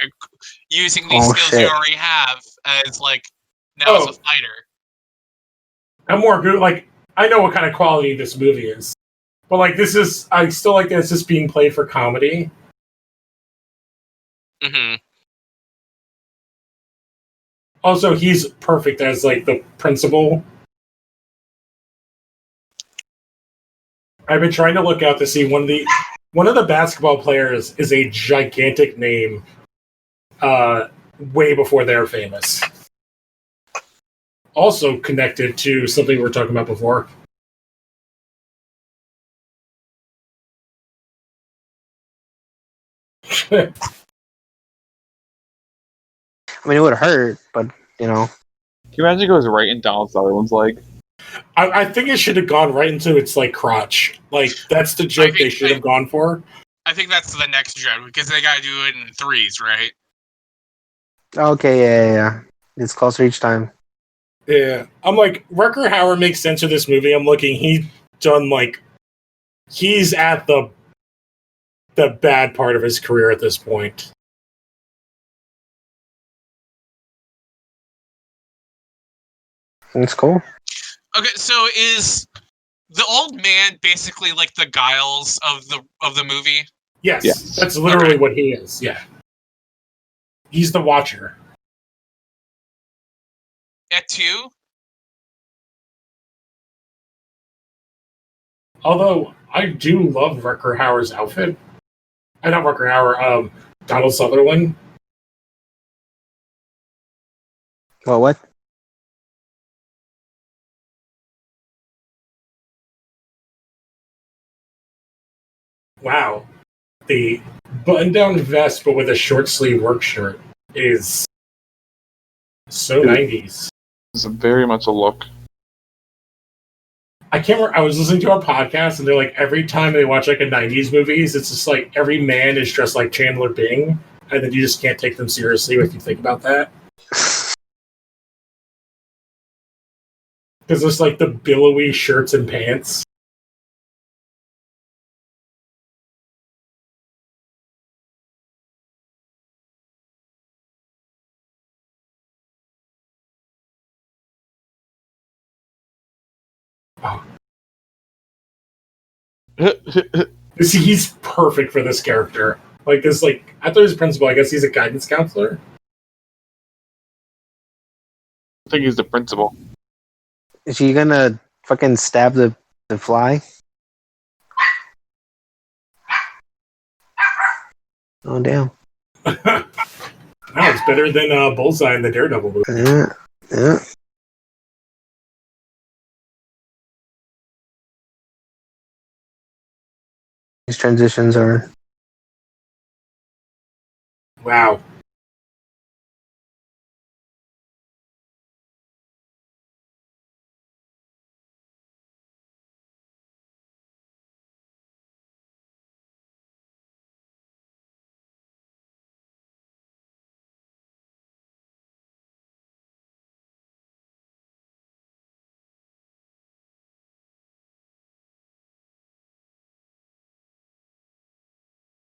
using these skills you already have as like now as a fighter. I'm more good. Like, I know what kind of quality this movie is, but like, I still like that it's just being played for comedy. Mm-hmm. Also, he's perfect as like the principal. I've been trying to look out to see one of the basketball players is a gigantic name, way before they're famous. Also connected to something we were talking about before. I mean, it would hurt, but you know. Can you imagine it goes right in Donald Sutherland's leg? I think it should have gone right into its like crotch. Like that's the joke they should have gone for. I think that's the next joke because they gotta do it in threes, right? Okay, yeah. It's closer each time. Yeah, I'm like Rutger Hauer makes sense for this movie. I'm looking. He's at the bad part of his career at this point. It's cool. Okay, so is the old man basically like the Giles of the movie? Yes. That's literally what he is. Yeah, he's the Watcher. At 2? Although I do love Rutger Hauer's outfit. Not Rutger Hauer. Donald Sutherland. Well, what? Wow. The button-down vest, but with a short sleeve work shirt, is so 90s. It's very much a look. I can't remember. I was listening to our podcast, and they're like, every time they watch like a 90s movies, it's just like every man is dressed like Chandler Bing, and then you just can't take them seriously if you think about that. Because it's like the billowy shirts and pants. Oh. He's perfect for this character. Like this, like I thought he was principal. I guess he's a guidance counselor. I think he's the principal. Is she gonna fucking stab the fly? Oh damn! Wow, it's better than Bullseye in the Daredevil movie. Yeah. These transitions are. Wow.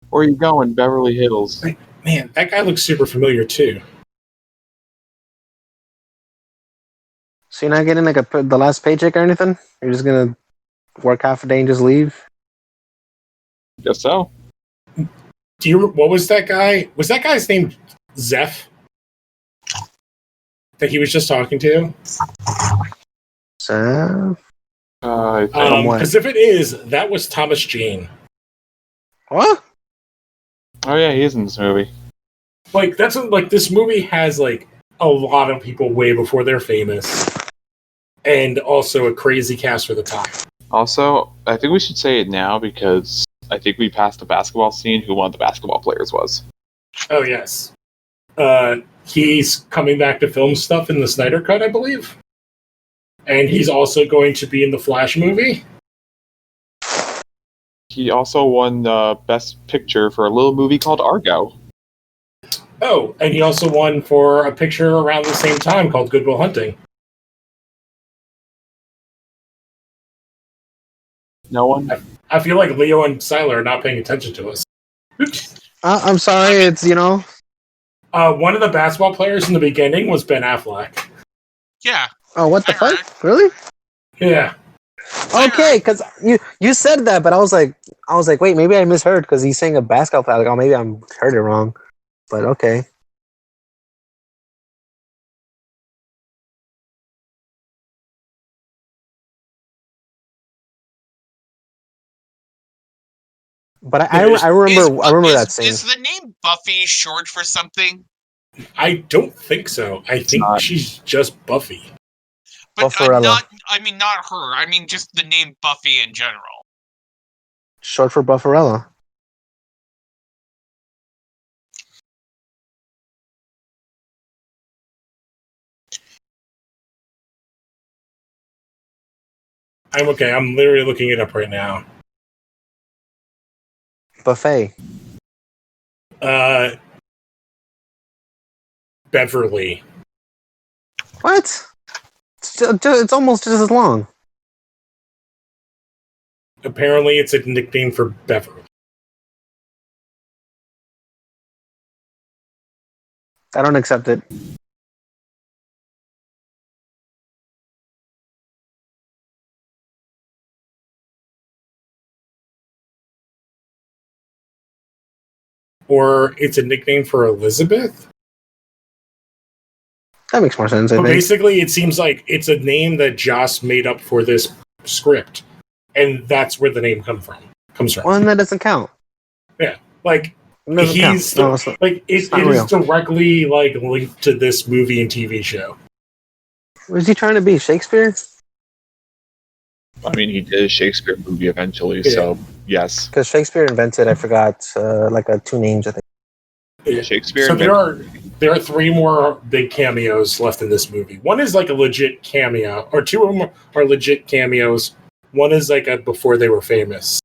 Where are you going, Beverly Hills? Man, that guy looks super familiar too. So you're not getting like the last paycheck or anything? You're just gonna work half a day and just leave? Guess so. What was that guy? Was that guy's name Zeph? That he was just talking to? So. Because if it is, that was Thomas Jane. What? Oh yeah, he is in this movie. Like that's like this movie has like a lot of people way before they're famous, and also a crazy cast for the time. Also, I think we should say it now because I think we passed the basketball scene. Who one of the basketball players was? Oh yes, he's coming back to film stuff in the Snyder Cut, I believe, and he's also going to be in the Flash movie. He also won Best Picture for a little movie called Argo. Oh, and he also won for a picture around the same time called Good Will Hunting. No one? I feel like Leo and Siler are not paying attention to us. I'm sorry, it's, one of the basketball players in the beginning was Ben Affleck. Yeah. Oh, what the fuck? Really? Yeah. Okay, because you said that, but I was like, wait, maybe I misheard because he's saying a basketball player. Like, oh, maybe I heard it wrong. But okay. But I remember that scene. Is the name Buffy short for something? I don't think so. I think she's just Buffy. But Buffarella. not her. I mean just the name Buffy in general. Short for Buffarella. I'm okay. I'm literally looking it up right now. Buffet. Beverly. What? It's almost just as long. Apparently, it's a nickname for Beverly. I don't accept it. Or it's a nickname for Elizabeth? That makes more sense, I think. Basically, it seems like it's a name that Joss made up for this script. And that's where the name comes from. Well, then that doesn't count. Yeah. Like, he's it is directly like linked to this movie and TV show. Was he trying to be Shakespeare? I mean, he did a Shakespeare movie eventually, so Yes. Because Shakespeare invented, I forgot, like 2 names, I think. Shakespeare. So there are 3 more big cameos left in this movie. One is like a legit cameo, or 2 of them are legit cameos. One is like a before they were famous.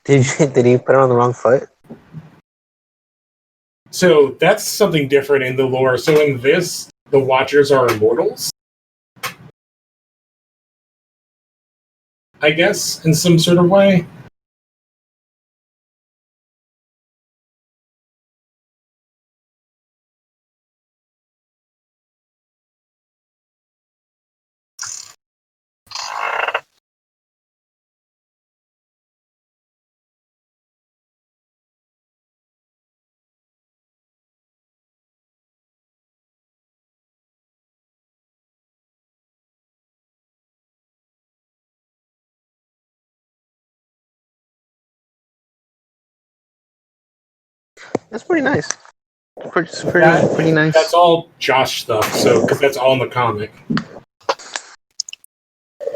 Did he put it on the wrong foot? So that's something different in the lore. So in this, the Watchers are immortals, I guess, in some sort of way. That's pretty nice. Pretty nice. That's all Josh stuff, so because that's all in the comic.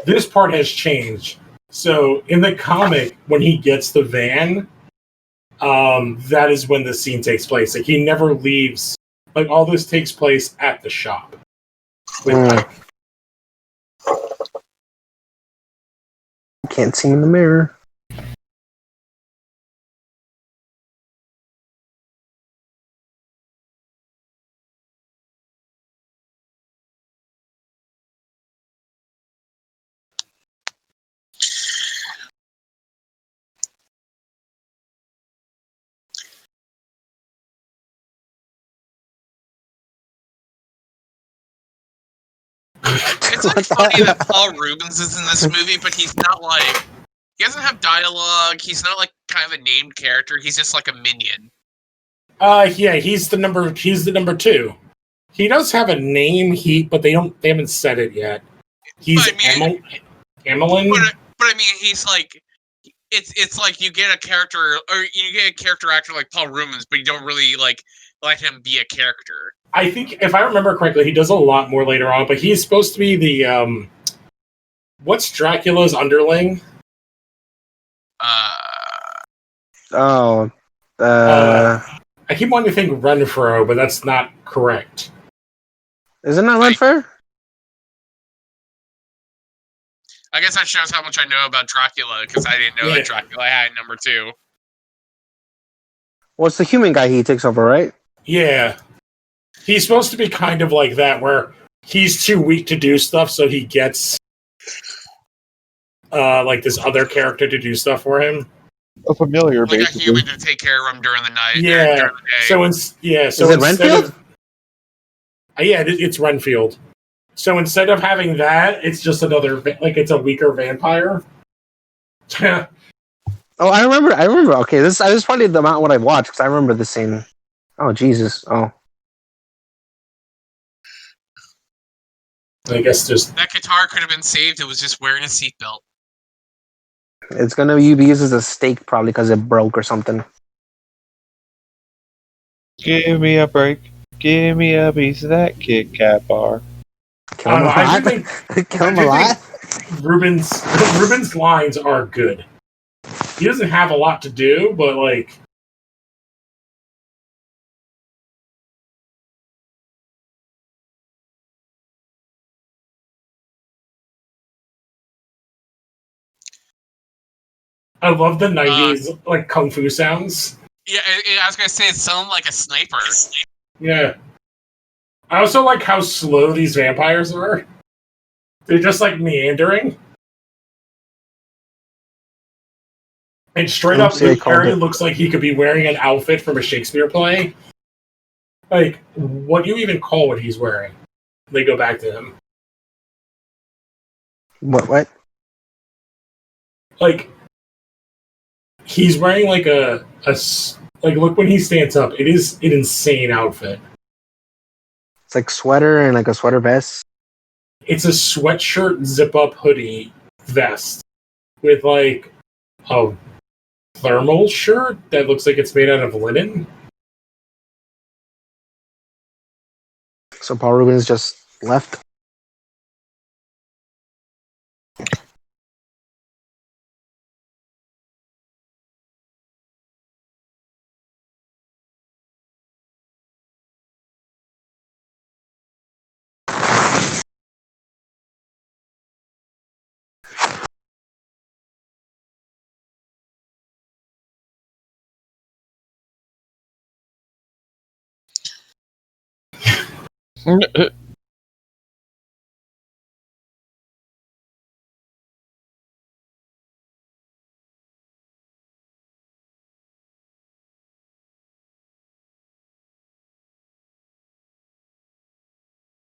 This part has changed. So in the comic, when he gets the van, that is when the scene takes place. Like he never leaves. Like all this takes place at the shop. With Mike. Can't see in the mirror. It's like funny that Paul Rubens is in this movie, but he's not like he doesn't have dialogue. He's not like kind of a named character. He's just like a minion. Yeah, he's the number 2. He does have a name, but they haven't said it yet. He's Amelin. But I mean, he's like it's like you get a character or you get a character actor like Paul Rubens, but you don't really like let him be a character. I think if I remember correctly, he does a lot more later on, but he's supposed to be the what's Dracula's underling? I keep wanting to think Renfro, but that's not correct. Isn't that Renfro? I guess that shows how much I know about Dracula, because I didn't know that Dracula had number 2. Well, it's the human guy he takes over, right? Yeah. He's supposed to be kind of like that, where he's too weak to do stuff, so he gets like this other character to do stuff for him. A familiar, like basically. a human to take care of him during the night. Yeah. During the day. So is it Renfield? It's Renfield. So instead of having that, it's just another it's a weaker vampire. Oh, I remember. Okay, this is probably the amount what I watched because I remember the scene. Oh Jesus! Oh, I guess just that guitar could have been saved. It was just wearing a seatbelt. it's gonna be used as a stake probably because it broke or something. Give me a break. Give me a piece of that Kit Kat bar. Kill him I alive. think Kill him alive. Ruben's lines are good. He doesn't have a lot to do, but like. I love the 90s like kung fu sounds. Yeah, I was gonna say it sounded like a sniper. Yeah. I also like how slow these vampires are. They're just like meandering. And straight up, Luke Perry looks like he could be wearing an outfit from a Shakespeare play. Like, what do you even call what he's wearing? They go back to him. What? Like, he's wearing like like look when he stands up. It is an insane outfit. It's like sweater and like a sweater vest. It's a sweatshirt zip-up hoodie vest with like a thermal shirt that looks like it's made out of linen. So Paul Rubens just left.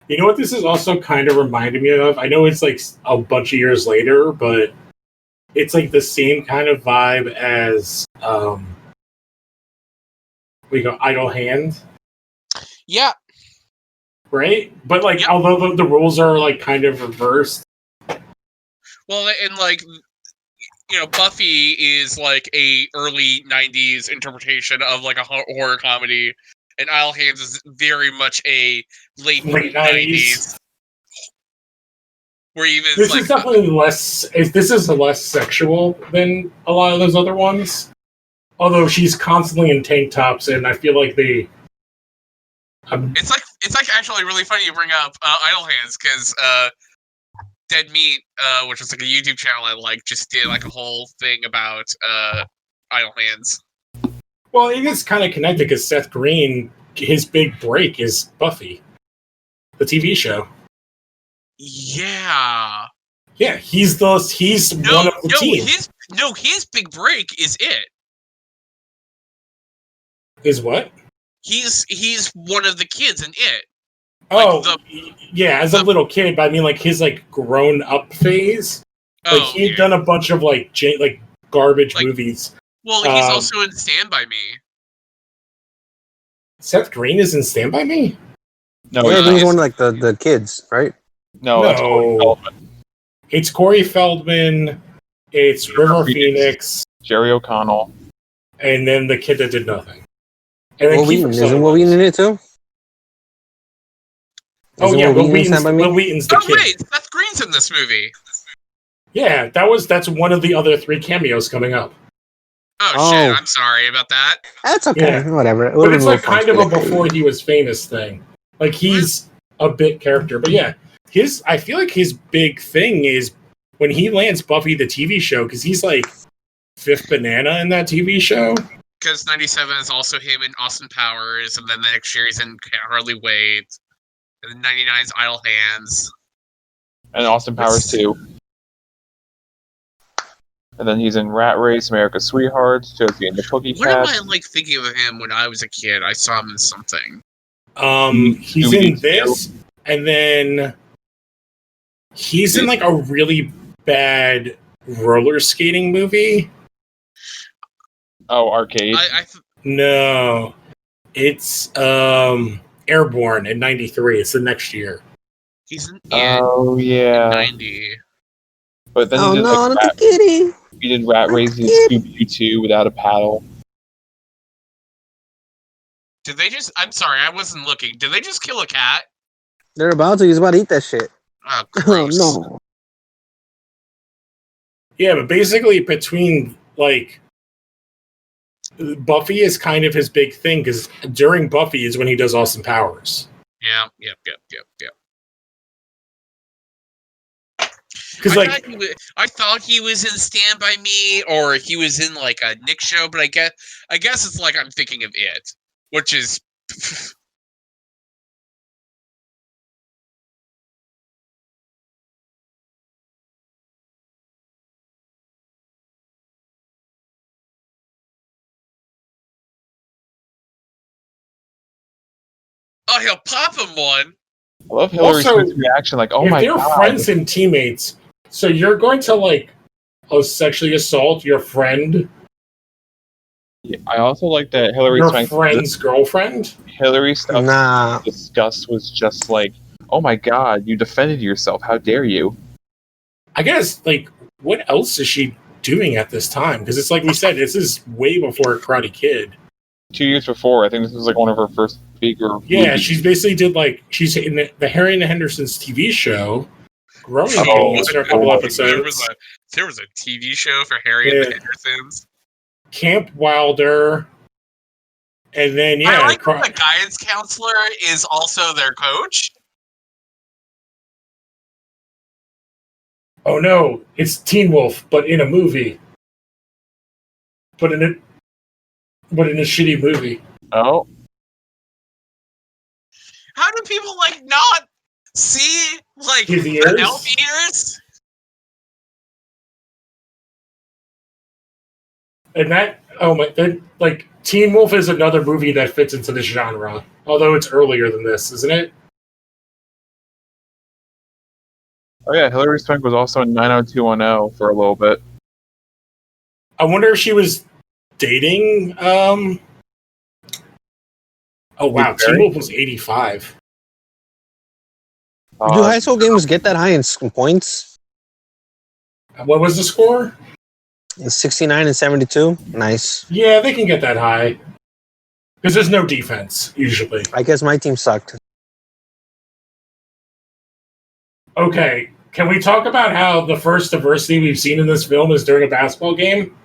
You know what this is also kind of reminding me of? I know it's like a bunch of years later, but it's like the same kind of vibe as we go Idle Hand, Yeah. right? But like, Yep. although the rules are like kind of reversed. Well, and like, you know, Buffy is like a early '90s interpretation of like a horror comedy, and Idle Hands is very much a late Late 90s. Where even This like is definitely this is less sexual than a lot of those other ones. Although she's constantly in tank tops, and I feel like they. it's like actually really funny you bring up Idle Hands because Dead Meat, which was like a YouTube channel I like, just did like a whole thing about Idle Hands. Well, it is kind of connected because Seth Green, his big break is Buffy, the TV show. Yeah. Yeah, he's one of the team. His big break is it. Is what? He's one of the kids in it. Yeah, as a little kid, but I mean, like his like grown up phase. Like he'd done a bunch of like garbage movies. Well, he's also in Stand By Me. Seth Green is in Stand By Me. No, yeah, he's one of like the kids, right? No, that's Corey Feldman. It's Corey Feldman. It's River Phoenix, Jerry O'Connell, and then the kid that did nothing. And then Will Wheaton, isn't Will Wheaton in it too? Oh yeah, Will Wheaton's the kid. Oh wait, Seth Green's in this movie. Yeah, that's one of the other 3 cameos coming up. Oh shit, I'm sorry about that. That's okay, Yeah. whatever. But it's like kind of a before he was famous thing. Like he's a bit character, but yeah, I feel like his big thing is when he lands Buffy the TV show because he's like 5th banana in that TV show. Because 97 is also him in Austin Powers, and then the next year he's in Can't Hardly Wait, and then 99 is Idle Hands. And Austin Powers too. And then he's in Rat Race, America's Sweethearts, Josie and the Pussycats. What am I like thinking of him when I was a kid? I saw him in something. He's in this, and then he's in like a really bad roller skating movie. Oh, Arcade. No, it's Airborne in '93. It's the next year. He's in yeah, 90. But then he did Rat Race and Scooby-Doo 2 without a paddle. Did they just? I'm sorry, I wasn't looking. Did they just kill a cat? They're about to. He's about to eat that shit. Oh, gross. No. Yeah, but basically between like Buffy is kind of his big thing because during Buffy is when he does Austin Powers. Yeah, yep. Because I thought he was in Stand By Me, or he was in like a Nick show, but I guess it's like I'm thinking of it, which is. Oh, he'll pop him one. I love Hillary Smith's reaction, like, "Oh my god!" If they're friends and teammates, so you're going to like sexually assault your friend Yeah, I also like that Hillary Your Swank. friend's girlfriend? Hillary stuff Nah. discussed was just like, oh my god, you defended yourself. How dare you? I guess, like, what else is she doing at this time? Because it's like we said, this is way before Karate Kid. 2 years before, I think this was like one of her first bigger. Yeah, movies. she's basically did like she's in the Harry and the Hendersons TV show, Growing Oh, Pains for a couple boy. episodes. There was a TV show for Harry and the Hendersons. Camp Wilder, and then I like that the guidance counselor is also their coach. Oh no, it's Teen Wolf, but in a movie. But in a shitty movie. Oh, How do people like not see like His the ears? elf ears? And that like Teen Wolf is another movie that fits into this genre. Although it's earlier than this, isn't it? oh yeah, Hillary Swank was also in 90210 for a little bit. I wonder if she was dating oh wow, Barry? Teen Wolf was 85. Do high school games get that high in points? What was the score? 69 and 72. Nice. Yeah, they can get that high. Because there's no defense, usually. I guess my team sucked. Okay, can we talk about how the first diversity we've seen in this film is during a basketball game?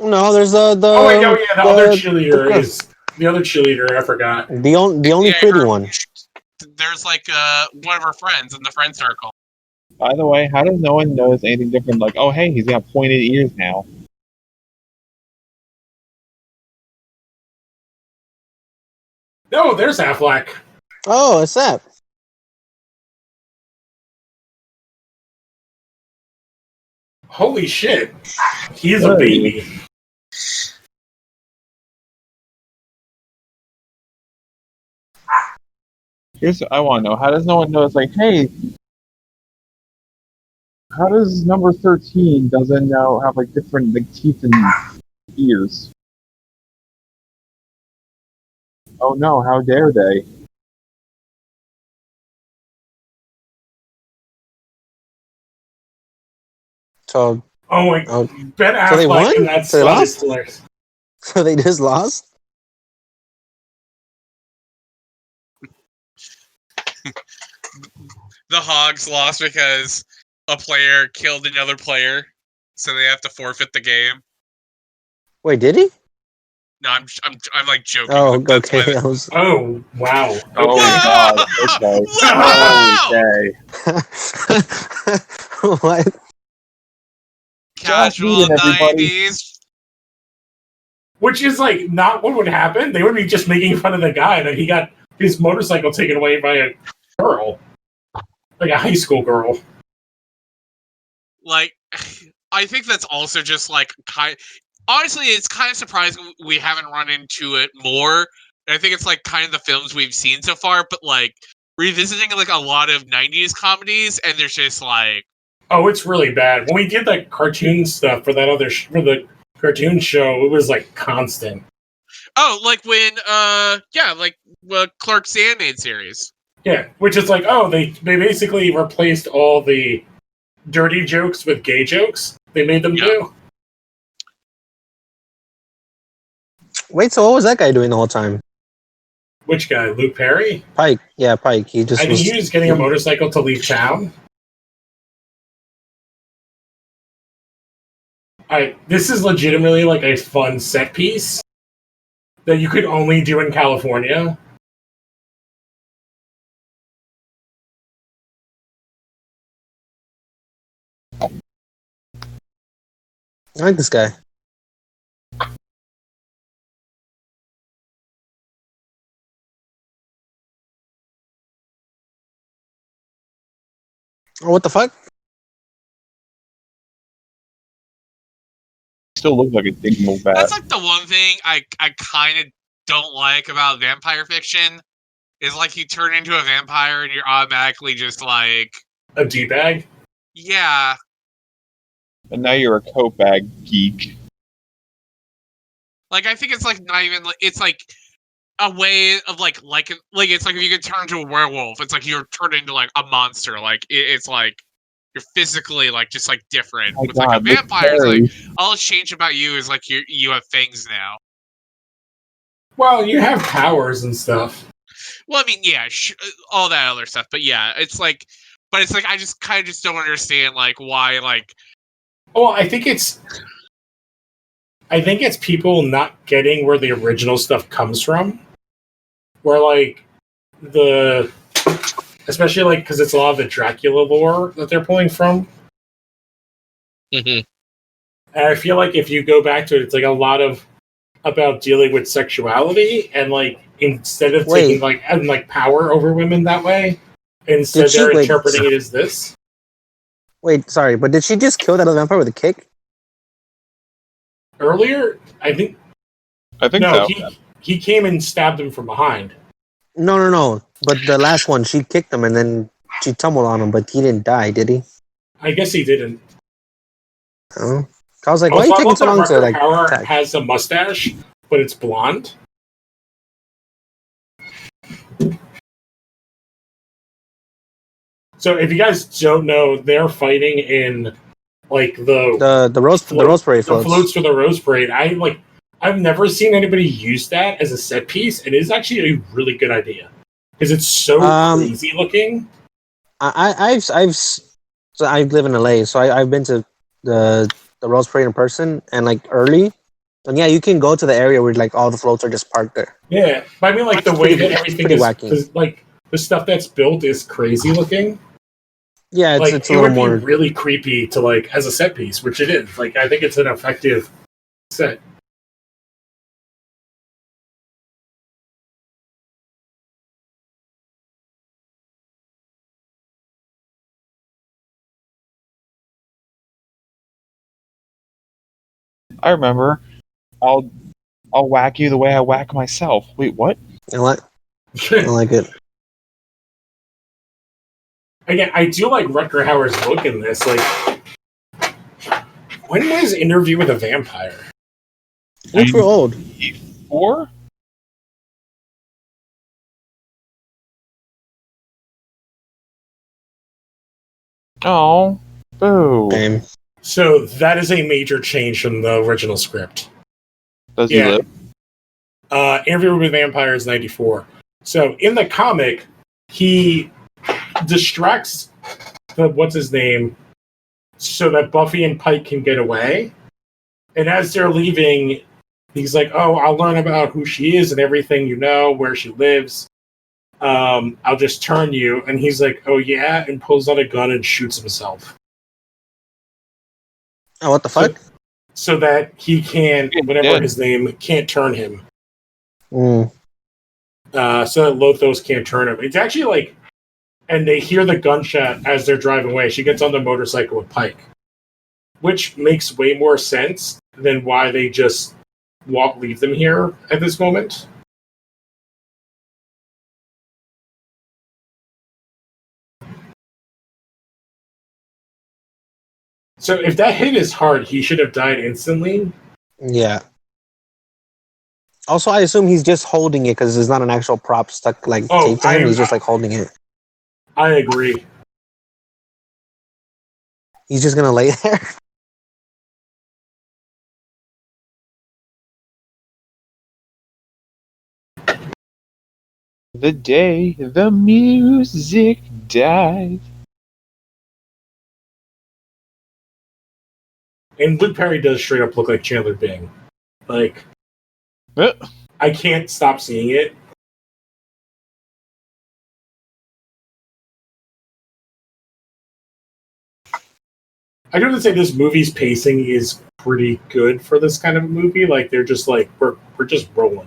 No, there's the Oh wait, no, yeah, the other cheerleader is the other cheerleader. I forgot. the only pretty one. There's like one of her friends in the friend circle. By the way, how does no one notice anything different? Like, oh hey, he's got pointed ears now. No, there's Affleck. Oh, what's that? Holy shit, he's a baby. Here's what I want to know: how does no one notice? Like, hey, how does number 13 doesn't now have like different like teeth and ears? Oh no! How dare they? So, Oh my, oh, Ben So they Affleck won? in that So they slide lost? hilarious. so they just lost? The Hogs lost because a player killed another player, so they have to forfeit the game. Wait, did he? No, I'm like joking. Oh, That's why okay. they- I was... Oh wow. Oh Whoa! god! Okay. Wow! Okay. What? Casual Whedon, everybody. 90s. Which is like not what would happen. They would be just making fun of the guy that he got his motorcycle taken away by a girl, like a high school girl. Like, I think that's also just like honestly, it's kind of surprising we haven't run into it more. And I think it's like kind of the films we've seen so far, but like revisiting like a lot of 90s comedies, and there's just like, Oh, it's really bad. When we did that cartoon stuff for that other for the cartoon show, it was like constant. oh, like when like Clark's the Animated series. Yeah, which is like, oh, they basically replaced all the dirty jokes with gay jokes. They made them do. Wait, so what was that guy doing the whole time? Which guy? Luke Perry? Pike. Yeah, Pike. He just I think he was getting a motorcycle to leave town. This is legitimately like a fun set piece that you could only do in California. I like this guy. Oh, what the fuck? Still looks like a dingle bat. That's like the one thing I kind of don't like about vampire fiction is like you turn into a vampire and you're automatically just like, A D-bag? yeah. And now you're a coat bag geek. Like I think it's like not even like it's like a way of like it's like if you could turn into a werewolf, it's like you're turned into like a monster. Like it's like you're physically like just like different. With like a vampire, it's like all that's changed about you is like you have fangs now. Well, you have powers and stuff. Well, I mean, yeah, all that other stuff, but yeah, it's like, but it's like I just kind of just don't understand like why like. Well, I think it's people not getting where the original stuff comes from. Where like especially like because it's a lot of the Dracula lore that they're pulling from. Mm-hmm. And I feel like if you go back to it, it's like a lot of about dealing with sexuality and like instead of taking like power over women that way, instead they're interpreting it as this. Wait, sorry, but did she just kill that other vampire with a kick? Earlier, I think no, so. He came and stabbed him from behind. No. But the last one, she kicked him and then she tumbled on him, but he didn't die, did he? I guess he didn't. Oh. I was like, why are you taking so long to like attack? Has a mustache, but it's blonde. So if you guys don't know, they're fighting in like the rose parade floats. The floats for the rose parade. I've never seen anybody use that as a set piece, and it is actually a really good idea because it's so crazy looking. I live in LA, so I've been to the rose parade in person, and like early, and yeah, you can go to the area where like all the floats are just parked there. Yeah, but I mean like the way that everything is wacky. Like the stuff that's built is crazy looking. Yeah, it's a little more really creepy to like as a set piece, which it is. Like I think it's an effective set. I remember. I'll whack you the way I whack myself. Wait, what? You know what? I like it. Again, I do like Rutger Hauer's look in this. Like, when was Interview with a Vampire? Which we're old. 4? Oh, boo. Damn. So that is a major change from the original script. Does he live? Interview with a Vampire is 94. So in the comic, he distracts what's his name so that Buffy and Pike can get away. And as they're leaving, he's like, "Oh, I'll learn about who she is and everything you know, where she lives. I'll just turn you." And he's like, "Oh yeah," and pulls out a gun and shoots himself. Oh, what the fuck? So that he can, whatever his name, can't turn him. So that Lothos can't turn him. It's actually like, and they hear the gunshot as they're driving away. She gets on the motorcycle with Pike, which makes way more sense than why they just leave them here at this moment. So if that hit his heart, he should have died instantly. Yeah. Also, I assume he's just holding it because there's not an actual prop stuck like taped to him. He's just like holding it. I agree. He's just gonna lay there. The day the music died. And Luke Perry does straight up look like Chandler Bing. Like, I can't stop seeing it. I do have to say this movie's pacing is pretty good for this kind of a movie. Like, they're just like, we're just rolling.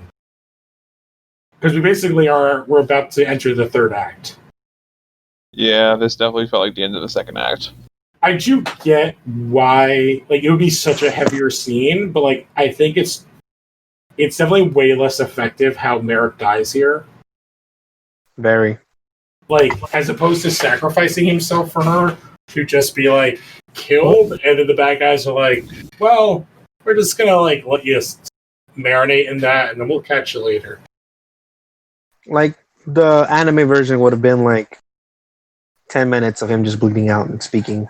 Because we're about to enter the third act. Yeah, this definitely felt like the end of the second act. I do get why, like, it would be such a heavier scene, but, like, I think it's definitely way less effective how Merrick dies here. Very. Like, as opposed to sacrificing himself for her to just be, like, killed, and then the bad guys are like, well, we're just gonna, like, let you marinate in that, and then we'll catch you later. Like the anime version would have been like 10 minutes of him just bleeding out and speaking.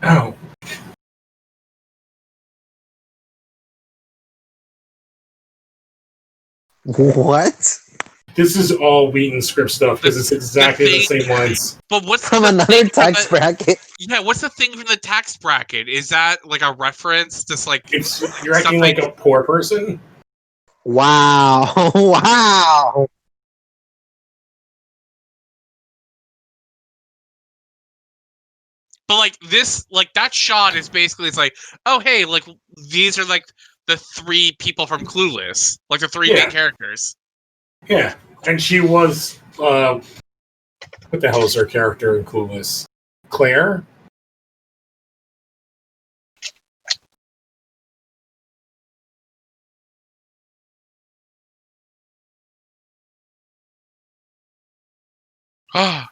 Oh. What? This is all Wheaton script stuff because it's exactly the same lines. But what's From the another thing from tax the- bracket. Yeah, what's the thing from the tax bracket? Is that like a reference? Just like It's you're acting like a poor person. Wow. Wow. But like this, like that shot is basically it's like, oh hey, like these are like the three people from Clueless, like the three main characters. Yeah, and she was what the hell is her character in Clueless? Claire. Ah,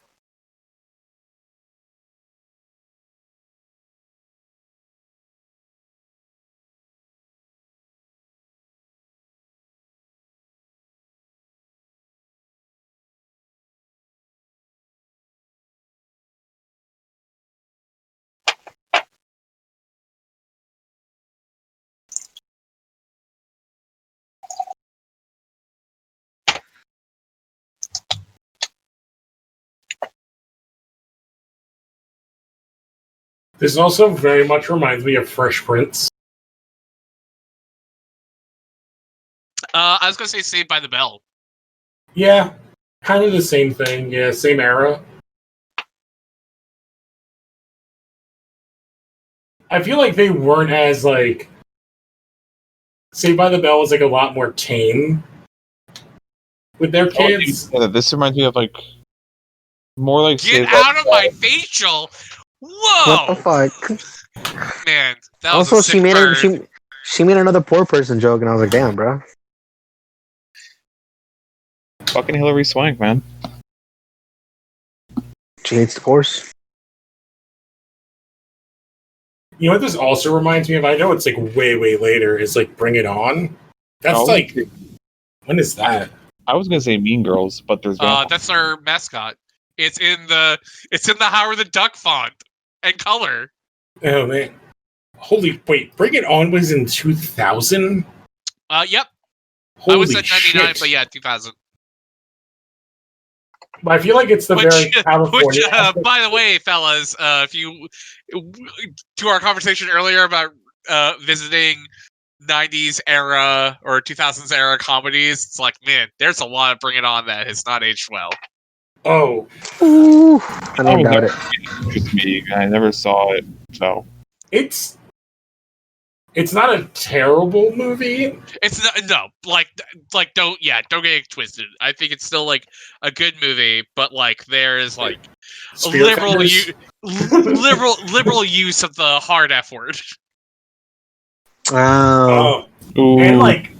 This also very much reminds me of Fresh Prince. I was gonna say Saved by the Bell. Yeah, kind of the same thing. Yeah, same era. I feel like they weren't as like Saved by the Bell was like a lot more tame with their kids. Yeah, this reminds me of like more like Get Saved by out the of Bell. my facial! Whoa, What the fuck? man! That was Also, a sick burn. she made another poor person joke, and I was like, damn, bro. Fucking Hillary Swank, man. She hates divorce. You know what this also reminds me of? I know it's like way, way later. Is like Bring It On. That's Oh. like when is that? I was gonna say Mean Girls, but there's That's our mascot. It's in the Howard the Duck font and color. Oh man! Holy wait! Bring It On was in 2000. Yep. Holy I was at 99, shit! but yeah, 2000. But I feel like it's the very California. By the way, fellas, if you to our conversation earlier about visiting 90s era or 2000s era comedies, it's like, man, there's a lot of Bring It On that has not aged well. Oh, Ooh, I don't doubt it. Just me. I never saw it, so it's not a terrible movie. It's not, don't get it twisted. I think it's still like a good movie, but like there is like a liberal use of the hard F word. Oh. And like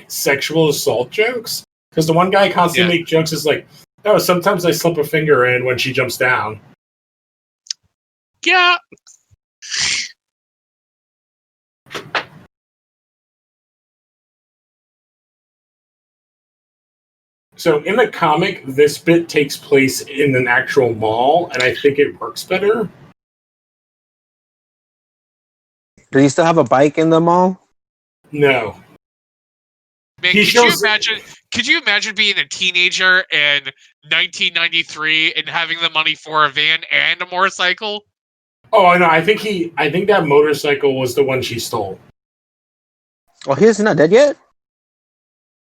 sexual assault jokes, because the one guy constantly makes jokes is like, oh, sometimes I slip a finger in when she jumps down. Yeah. So in the comic, this bit takes place in an actual mall, and I think it works better. Do you still have a bike in the mall? No. Man, could you imagine being a teenager in 1993 and having the money for a van and a motorcycle? Oh, I know. I think that motorcycle was the one she stole. Oh, he's not dead yet?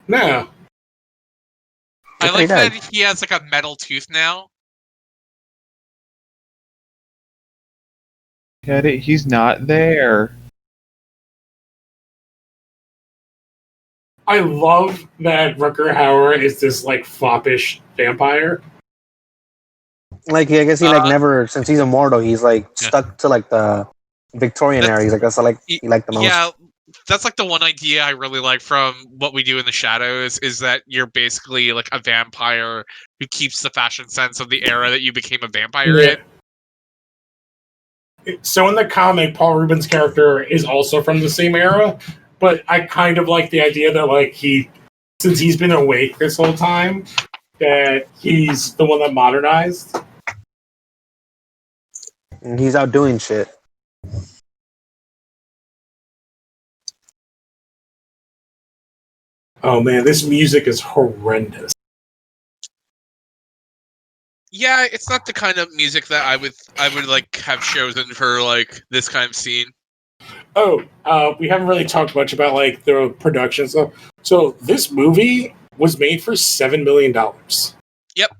No. I like that he has like a metal tooth now. get it. He's not there. I love that Rutger Hauer is this like foppish vampire. Like, I guess he never, since he's immortal, he's like stuck to like the Victorian era. He's like, that's like he liked the most. Yeah, that's like the one idea I really like from What We Do in the Shadows is that you're basically like a vampire who keeps the fashion sense of the era that you became a vampire in. So in the comic, Paul Rubens' character is also from the same era, but I kind of like the idea that like since he's been awake this whole time, that he's the one that modernized. And he's out doing shit. Oh man, this music is horrendous. Yeah, it's not the kind of music that I would like have chosen for like this kind of scene. Oh, we haven't really talked much about like the production stuff. So this movie was made for $7 million. Yep,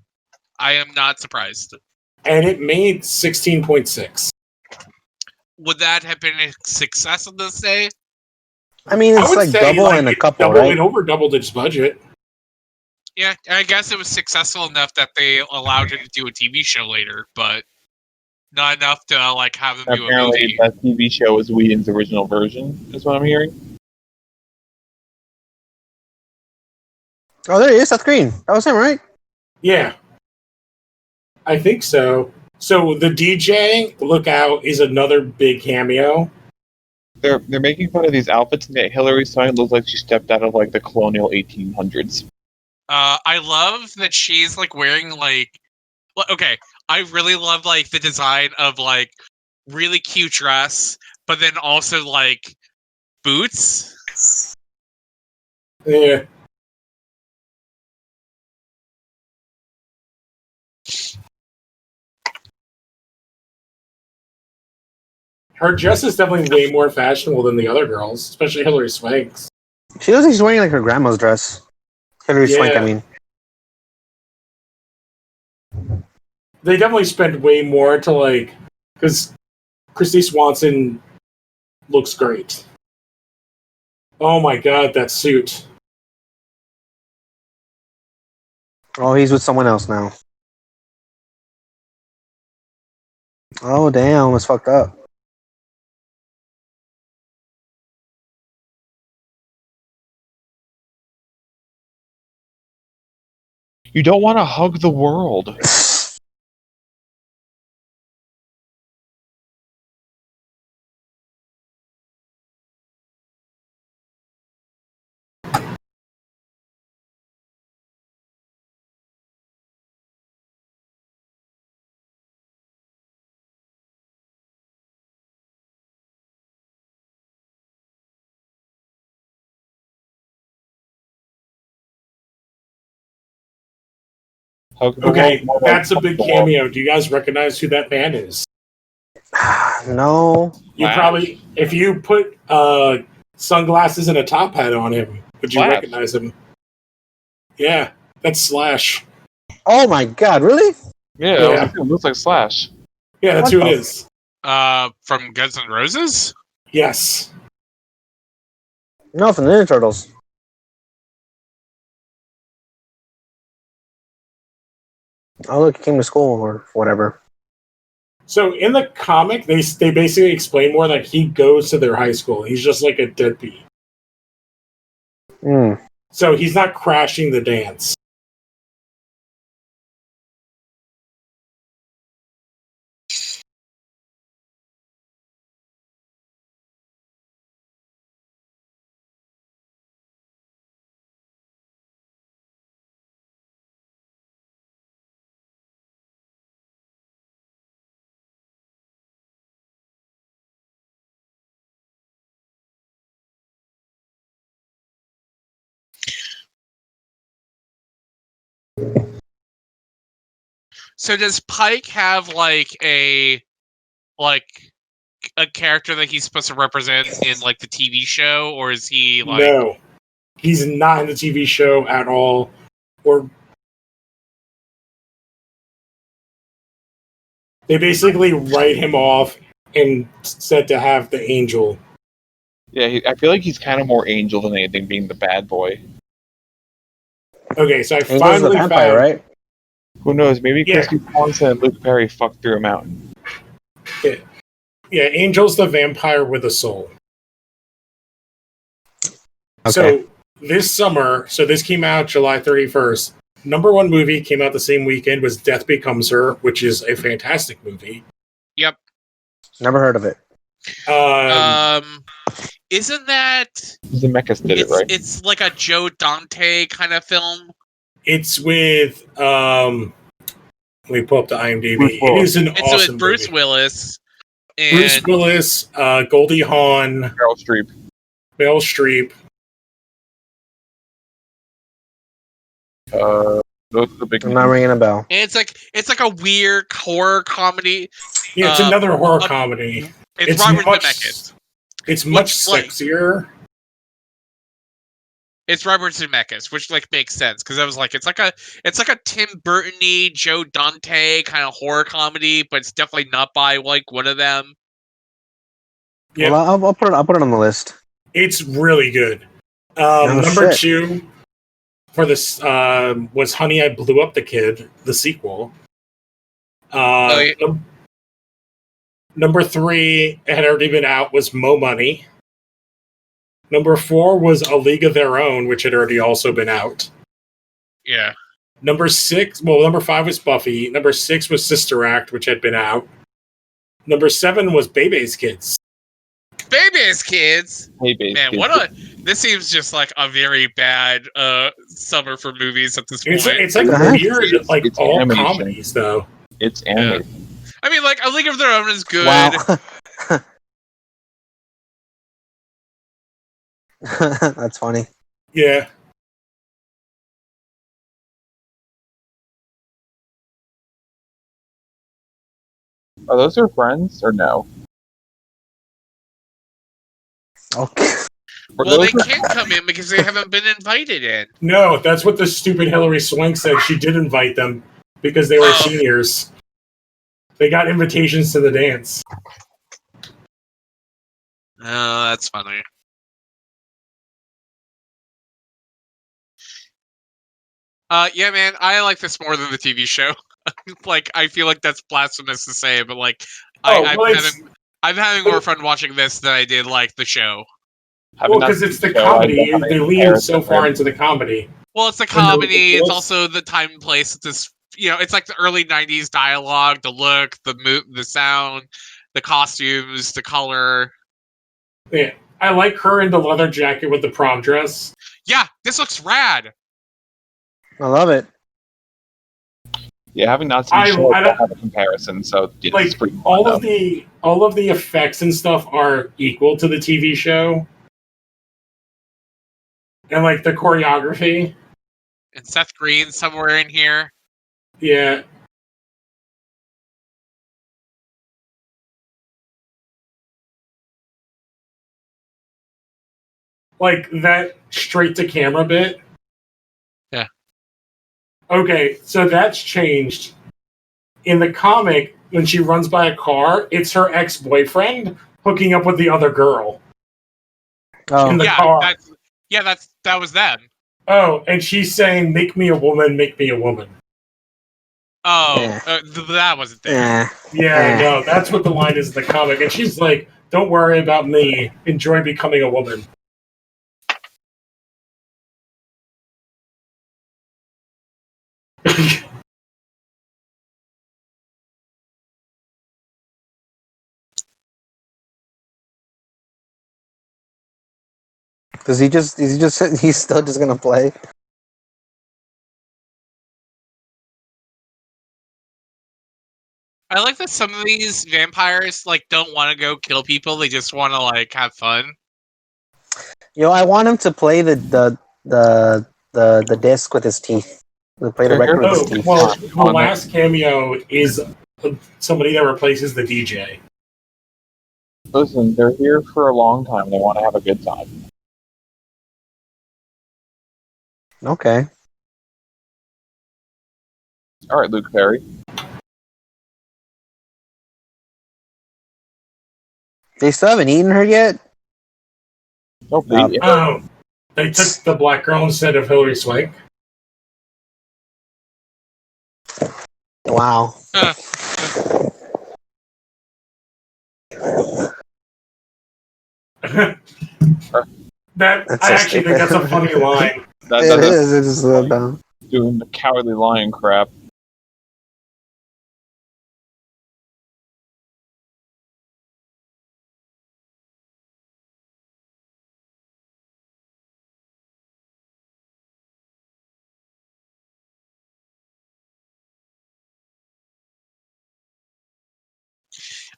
I am not surprised. And it made 16.6. Would that have been a success on this day? I mean, I it's would like say, double like, and a it couple, doubled right? it over doubled its budget. Yeah, I guess it was successful enough that they allowed him to do a TV show later, but not enough to like have them do a Apparently, movie. that TV show was Whedon's original version, is what I'm hearing. Oh, there he is, Seth Green. That was him, right? Yeah, I think so. So the DJ Lookout is another big cameo. They're making fun of these outfits, and yet Hillary Swank looks like she stepped out of like the colonial 1800s. I love that she's like wearing like. Okay, I really love like the design of like really cute dress, but then also like boots. Yeah. Her dress is definitely way more fashionable than the other girls, especially Hillary Swank's. She looks like she's wearing like her grandma's dress. Hillary Swank, I mean. They definitely spend way more to like, because Christy Swanson looks great. Oh my god, that suit. Oh, he's with someone else now. Oh, damn, it's fucked up. You don't want to hug the world. Hug the Okay, world. that's a big cameo. Do you guys recognize who that man is? No. You Wow. probably, if you put sunglasses and a top hat on him, would you Slash. recognize him? Yeah, that's Slash. Oh my god, really? Yeah, it looks like Slash. Yeah, that's What who it the is. From Guns N' Roses. Yes. No, from the Ninja Turtles. Oh, look, he came to school or whatever. So in the comic, they basically explain more that he goes to their high school. He's just like a deadbeat. Hmm. So he's not crashing the dance. So does Pike have like a character that he's supposed to represent in like the TV show, or is he like? No, he's not in the TV show at all. Or they basically write him off and said to have the angel. Yeah, I feel like he's kind of more Angel than anything, being the bad boy. Okay, so I Angel's the finally vampire, found. right? Who knows? Maybe Yeah. Christy Swanson and Luke Perry fucked through a mountain. Yeah, Angel's the vampire with a soul. Okay. So this summer, so this came out July 31st. Number one movie came out the same weekend was Death Becomes Her, which is a fantastic movie. Yep. Never heard of it. Isn't that Zemeckis did it, right? It's like a Joe Dante kind of film. It's with let me pull up the IMDb. Bruce It Willis. is an It's awesome with Bruce movie. Willis. And Bruce Willis, Goldie Hawn, Meryl Streep. Meryl Streep. Those are the big I'm not names. ringing a bell. and it's like a weird horror comedy. Yeah, it's another horror comedy. It's Robert Zemeckis. It's much Like- sexier. It's Robert Zemeckis, which like makes sense because I was like, it's like a Tim Burton-y, Joe Dante kind of horror comedy, but it's definitely not by like one of them. Yeah. Well, I'll put it on the list. It's really good. Oh, Number shit. 2 for this was Honey, I Blew Up the Kid, the sequel. Yeah. Number 3 had already been out was Mo Money. Number 4 was A League of Their Own, which had already also been out. Yeah. Number 5 was Buffy. Number 6 was Sister Act, which had been out. Number 7 was Bebe's Kids. Baby's Kids. Hey, babe. Man, this seems just like a very bad summer for movies at this point. It's like Uh-huh. weird, like It's all animation. comedies though. It's animated. I mean, like A League of Their Own is good. Wow. That's funny. Yeah. Are those your friends or no? Okay. Or Well, they those- can't come in because they haven't been invited in. No, that's what the stupid Hillary Swank said. She did invite them because they were Oh. seniors. They got invitations to the dance. Oh, that's funny. Yeah, man, I like this more than the TV show. Like, I feel like that's blasphemous to say, but like, I'm having more fun watching this than I did like the show. having not Because seen it's the show, I comedy. don't have They any lean so comparison far for it. into the comedy. Well, it's the And the comedy. It's ridiculous- also the time and place. It's this, it's like the early '90s dialogue, the look, the sound, the costumes, the color. Yeah, I like her in the leather jacket with the prom dress. Yeah, this looks rad. I love it. Yeah, having not seen I- the show, I I don't- don't have a comparison, so it's Like pretty fun. all though. of the effects and stuff are equal to the TV show, and like the choreography. And Seth Green somewhere in here. Yeah. Like that straight to camera bit. Yeah. Okay, so that's changed. In the comic, when she runs by a car, it's her ex-boyfriend hooking up with the other girl. Oh, In the Yeah, car. that was them. Oh, and she's saying, "Make me a woman, make me a woman." Oh, Yeah. that wasn't there. yeah. Yeah, Eh. no, that's what the line is in the comic. And she's like, "Don't worry about me. Enjoy becoming a woman." Does he just? He's still just gonna play? I like that some of these vampires like don't want to go kill people; they just want to like have fun. I want him to play the disc with his teeth. To play the record with Oh, his teeth. well, the last cameo is somebody that replaces the DJ. Listen, they're here for a long time. They want to have a good time. Okay. All right, Luke Perry. They still haven't eaten her yet. Nope. Oh, they took the black girl instead of Hillary Swank. Wow. That's I so actually think that's a stupid. funny line. That, It that's is. It's just so dumb. doing the cowardly lion crap.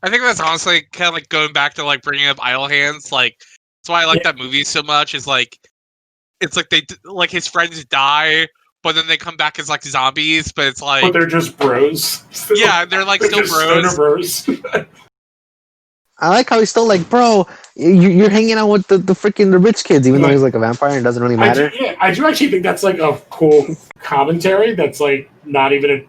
I think that's honestly kind of like going back to like bringing up Idle Hands. Like that's why I like that movie so much. Is like it's like like his friends die, but then they come back as like zombies. But it's like But they're just bros. yeah, they're like They're still just stoner bros. bros. I like how he's still like, bro, you're hanging out with the freaking the rich kids, even though he's like a vampire and it doesn't really matter. I do actually think that's like a cool commentary. That's like not even a.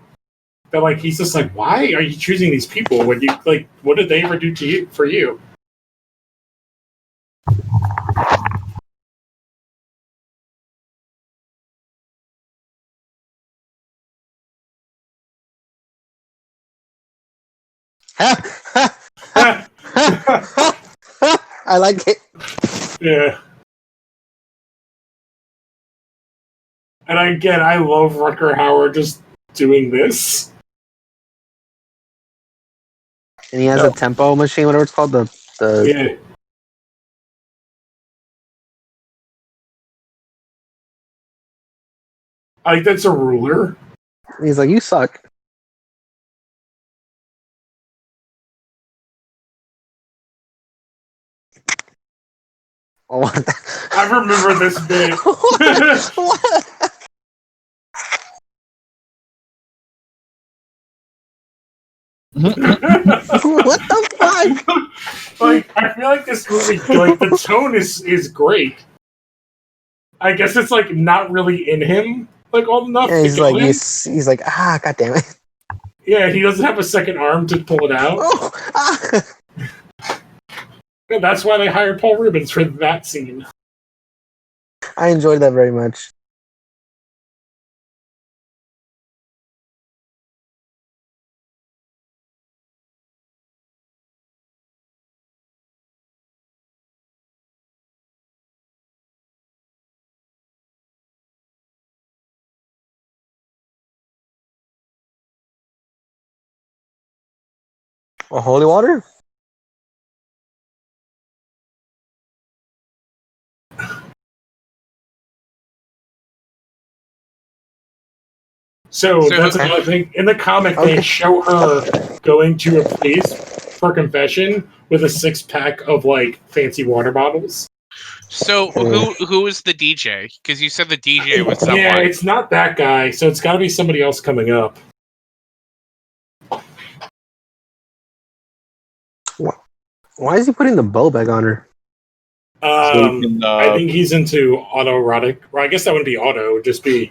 That like he's just like, why are you choosing these people when you like? What did they ever do to you for you? I like it. Yeah. And I love Rutger Hauer just doing this. And he has a tempo machine, whatever it's called, the Yeah. I think that's a ruler. he's like, you suck. Oh, what the- I remember this bit. What? What the fuck? Like, I feel like this movie, like, the tone is great. I guess it's like not really in him, like all enough Yeah, to he's kill like, him. he's like, god damn it. Yeah, he doesn't have a second arm to pull it out. Oh, ah. And that's why they hired Paul Rubens for that scene. I enjoyed that very much. Oh, holy water? So So- that's another thing. In the comic, Okay. they show her going to a priest for confession with a 6-pack of like fancy water bottles. So who is the DJ? Because you said the DJ was someone. Yeah, it's not that guy, so it's got to be somebody else coming up. Why is he putting the bow back on her? So we can, I think he's into autoerotic. Well, I guess that wouldn't be auto; it would just be.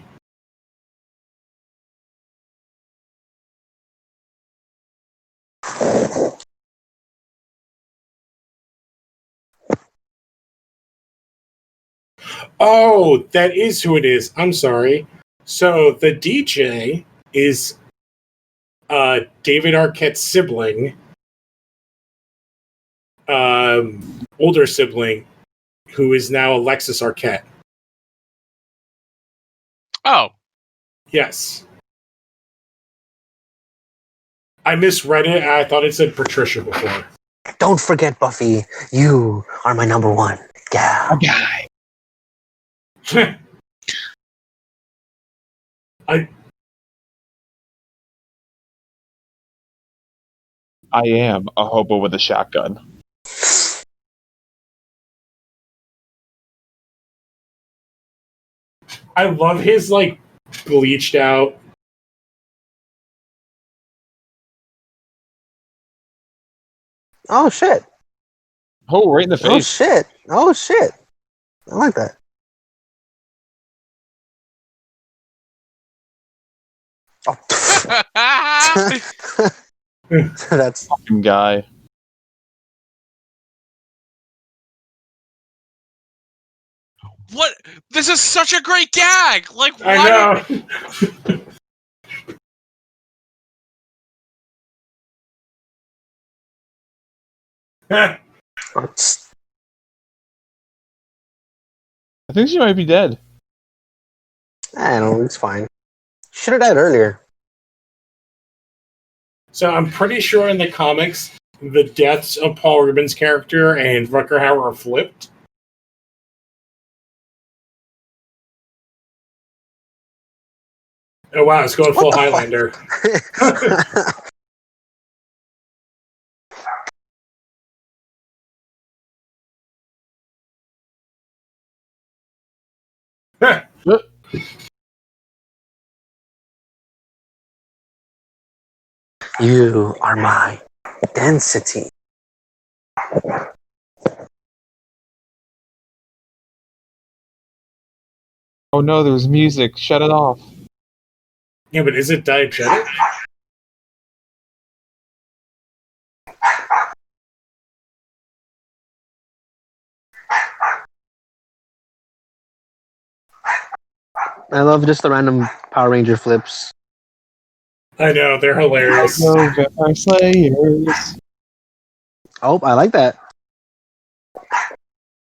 Oh, that is who it is. I'm sorry. So the DJ is David Arquette's sibling, older sibling, who is now Alexis Arquette. Oh, Yes. I misread it. I thought it said Patricia before. Don't forget, Buffy. You are my number one. Yeah. guy. I am a hobo with a shotgun. I love his like bleached out. Oh shit. Oh, right in the Oh face. shit. Oh shit. I like that. Oh, that's Fucking guy. what? This is such a great gag. Like, why? I know. that's- I think she might be dead. I don't know, it's fine. Should have died earlier. So I'm pretty sure in the comics, the deaths of Paul Rubens' character and Rutger Hauer are flipped. Oh wow, it's going full Highlander. You are my density. Oh no, there's music. Shut it off. Yeah, but is it diegetic? I love just the random Power Ranger flips. I know, they're hilarious. No, Vampire Slayers. Oh, I like that.